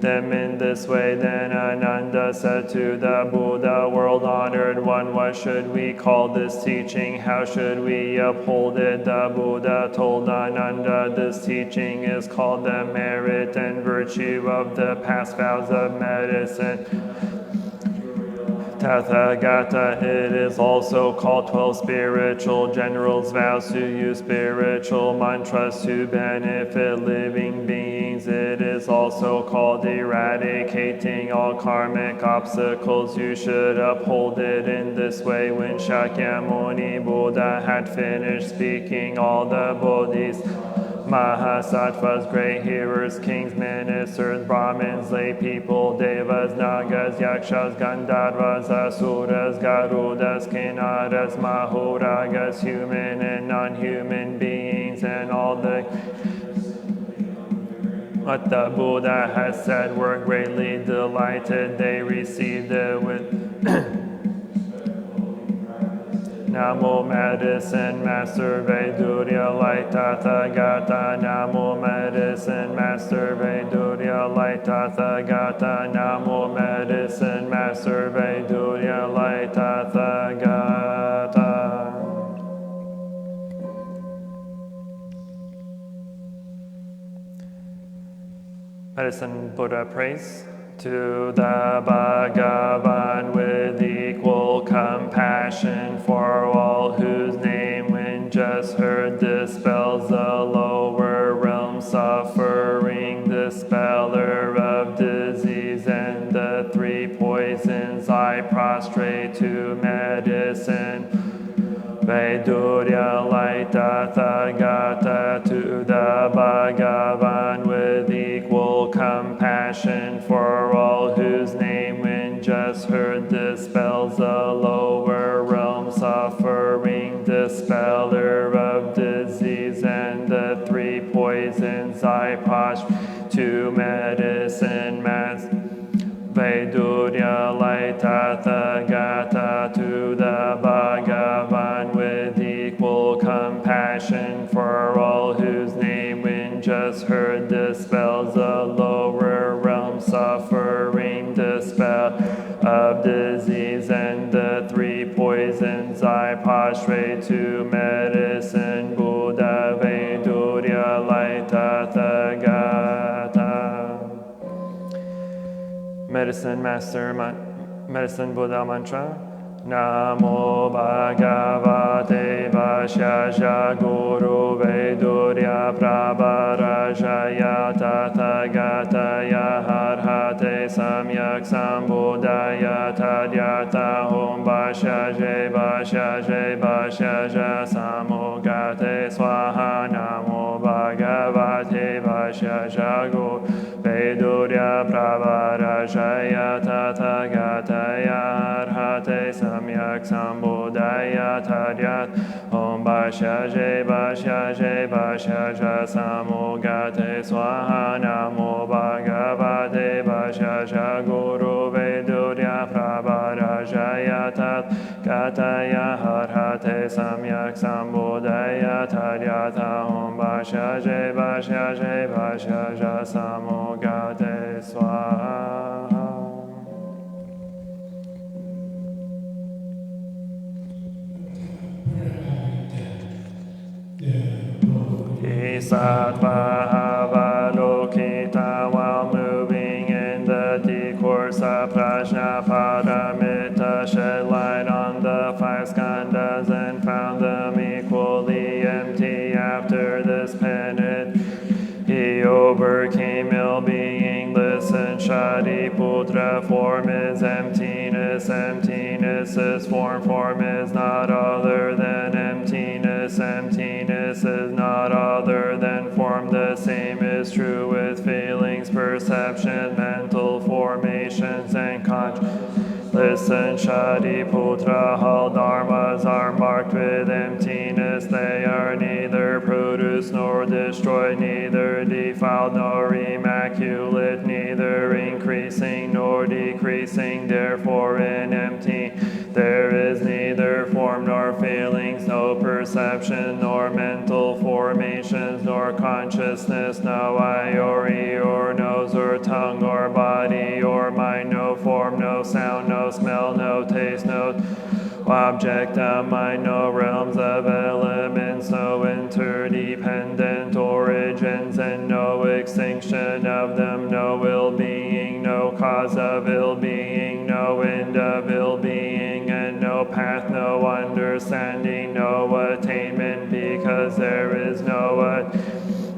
them in this way. Then Ananda said to the Buddha, world-honored one, what should we call this teaching? How should we uphold it? The Buddha told Ananda, this teaching is called the merit and virtue of the past vows of medicine Tathagata. It is also called 12 spiritual generals' vows, to use spiritual mantras to benefit living beings. It is also called eradicating all karmic obstacles. You should uphold it in this way. When Shakyamuni Buddha had finished speaking, all the Bodhis, Mahasattvas, great hearers, kings, ministers, Brahmins, lay people, Devas, Nagas, Yakshas, Gandharvas, Asuras, Garudas, Kinnaras, Mahoragas, human and non-human beings, and all the what the Buddha has said were greatly delighted. They received it with Namo Medicine Master Vaidurya Light Tathagata. Namo Medicine Master Vaidurya Light Tathagata. Namo Medicine Master Vaidurya Light Tathagata. Medicine Buddha prays. To the Bhagavan with equal compassion for all whose name when just heard dispels the lower realm suffering, dispeller of disease and the 3 poisons, I prostrate to medicine Vaidurya Light Tathagata. To the Bhagavan with equal compassion for all whose name when just heard dispels the lower realm suffering, dispeller of disease and the 3 poisons, I prostrate to medicine Vaidurya Light Tathagata. To the Bhagavan with equal compassion for all whose name when just heard dispels the lower realm suffering, dispel of disease and the 3 poisons, I prostrate to medicine Buddha Vaidurya Light Tathagata. Medicine Master, Medicine Buddha Mantra. Namo Bhagavate Vashyasya Guru Vaidurya Prabharajaya Tathagataya Harhate Samyak Sambuddhaya Tadyata Om Vashyasya Vashyasya Vashyasya Samogate Swaha. Namo Bhagavate Vashyasya Guru Vaidurya Prabharajaya Tathagataya Harhate Samyak Sambuddhaya Tadyat Om Vashyasya Vashyasya Vashyasya Samogate Swaha. Namo Bhagavate Vashyasya Guru Vaidurya Prabharajaya Tathagataya Harhate Samyak Sambuddhaya Tadyata Om Vashyasya Vashyasya Vashyasya Samogate Swaha. Sattva Avalokita while moving in the discourse of Prajna Paramita, shed light on the 5 skandhas and found them equal Listen, Shariputra, form is emptiness, emptiness is form, form is not other than emptiness, emptiness is not other than form. The same is true with feelings, perception, mental formations, and consciousness. Listen, Shariputra, all dharmas are marked with emptiness. They are neither produced nor destroyed, neither defiled nor immaculate, neither increasing nor decreasing. Therefore, in empty there is neither form nor feelings, no perception nor mental formations, nor consciousness, no eye or ear or nose or tongue or body or mind, no form, no sound, no smell, no taste, no object of mind, no realms of elements, no interdependent origins, and no extinction of them, no ill-being, no cause of ill-being, no end of ill-being, and no path, no understanding, no attainment, because there is no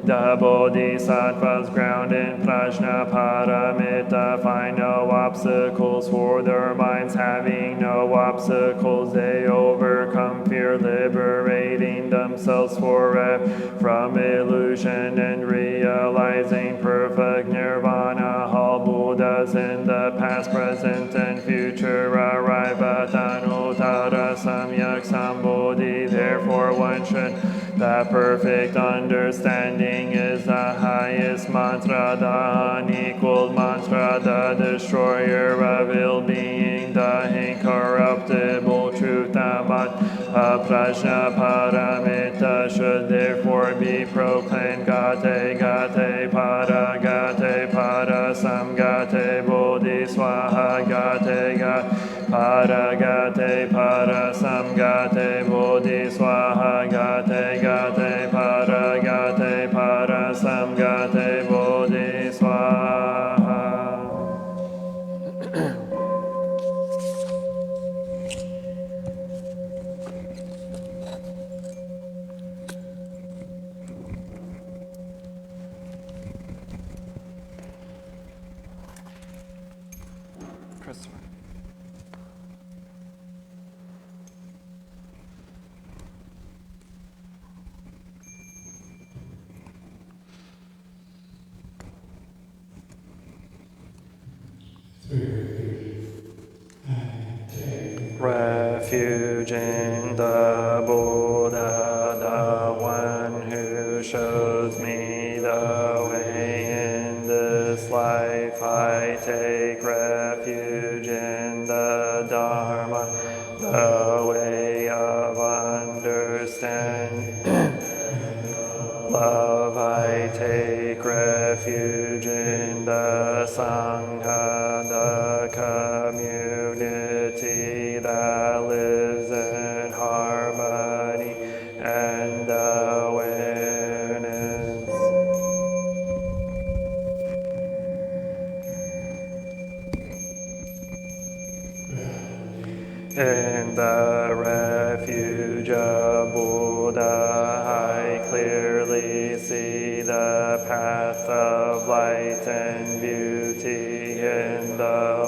the Bodhisattva's ground in Prajna Paramita find no obstacles for their minds. Having no obstacles, they overcome fear, liberating themselves forever from illusion and realizing perfect nirvana. All Buddhas in the past, present, and future arrive at Anuttara Samyak Sambodhi. Therefore, one should the perfect understanding is the highest mantra, the unequaled mantra, the destroyer of ill-being, the incorruptible truth, the Prajna Paramita should therefore be proclaimed. Gate, gate, para, samgate, bodhi, swaha, gate, gate, para, samgate, bodhi, swaha, gate, gate, para, samgate, bodhi, swaha. Christopher. Refuge in the Buddha, the one who shows me the way in this life. I take refuge in the Dharma, the way of understanding. Love, I take refuge in the Sangha, the community that lives in harmony and awareness. In the refuge of Buddha, I clearly see the path of light and beauty. In the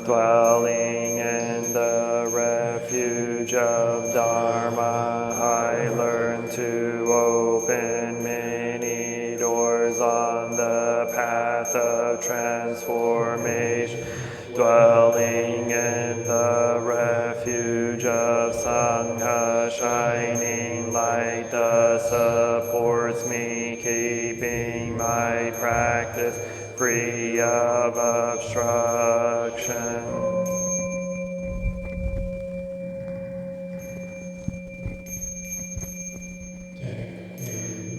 dwelling in the refuge of Dharma, I learn to open many doors on the path of transformation. Dwelling in the refuge of Sangha, shining light thus supports me, keeping my practice free of obstruction.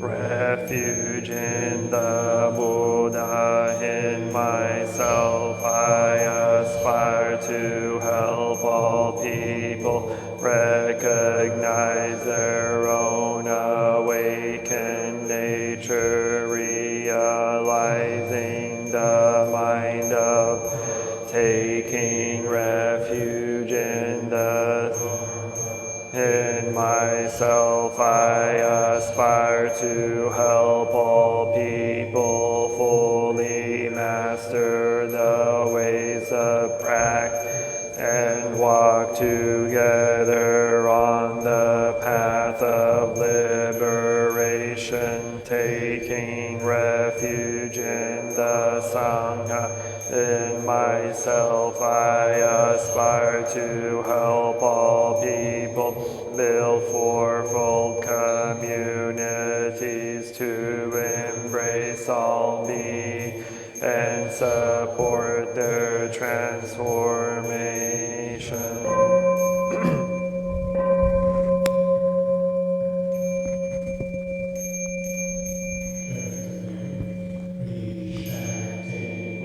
Refuge in the Buddha, in myself I aspire to help all people recognize their own awakened nature, realizing the mind of taking refuge in myself I aspire to help all people fully master master the ways of practice, and walk together on the path of liberation, taking refuge in the Sangha. In myself I aspire to help all people build fourfold communities, to embrace all beings and support their transformation.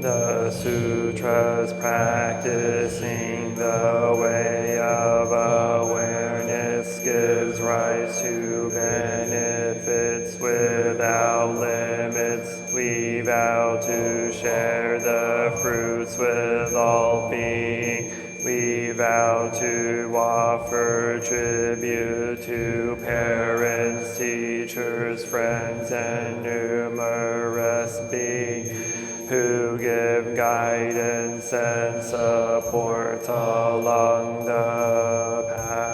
The sutras practicing the way of awareness gives rise to benefits without limits. We vow to share the fruits with all beings. We vow to offer tribute to parents, teachers, friends, and numerous beings who give guidance and support along the path.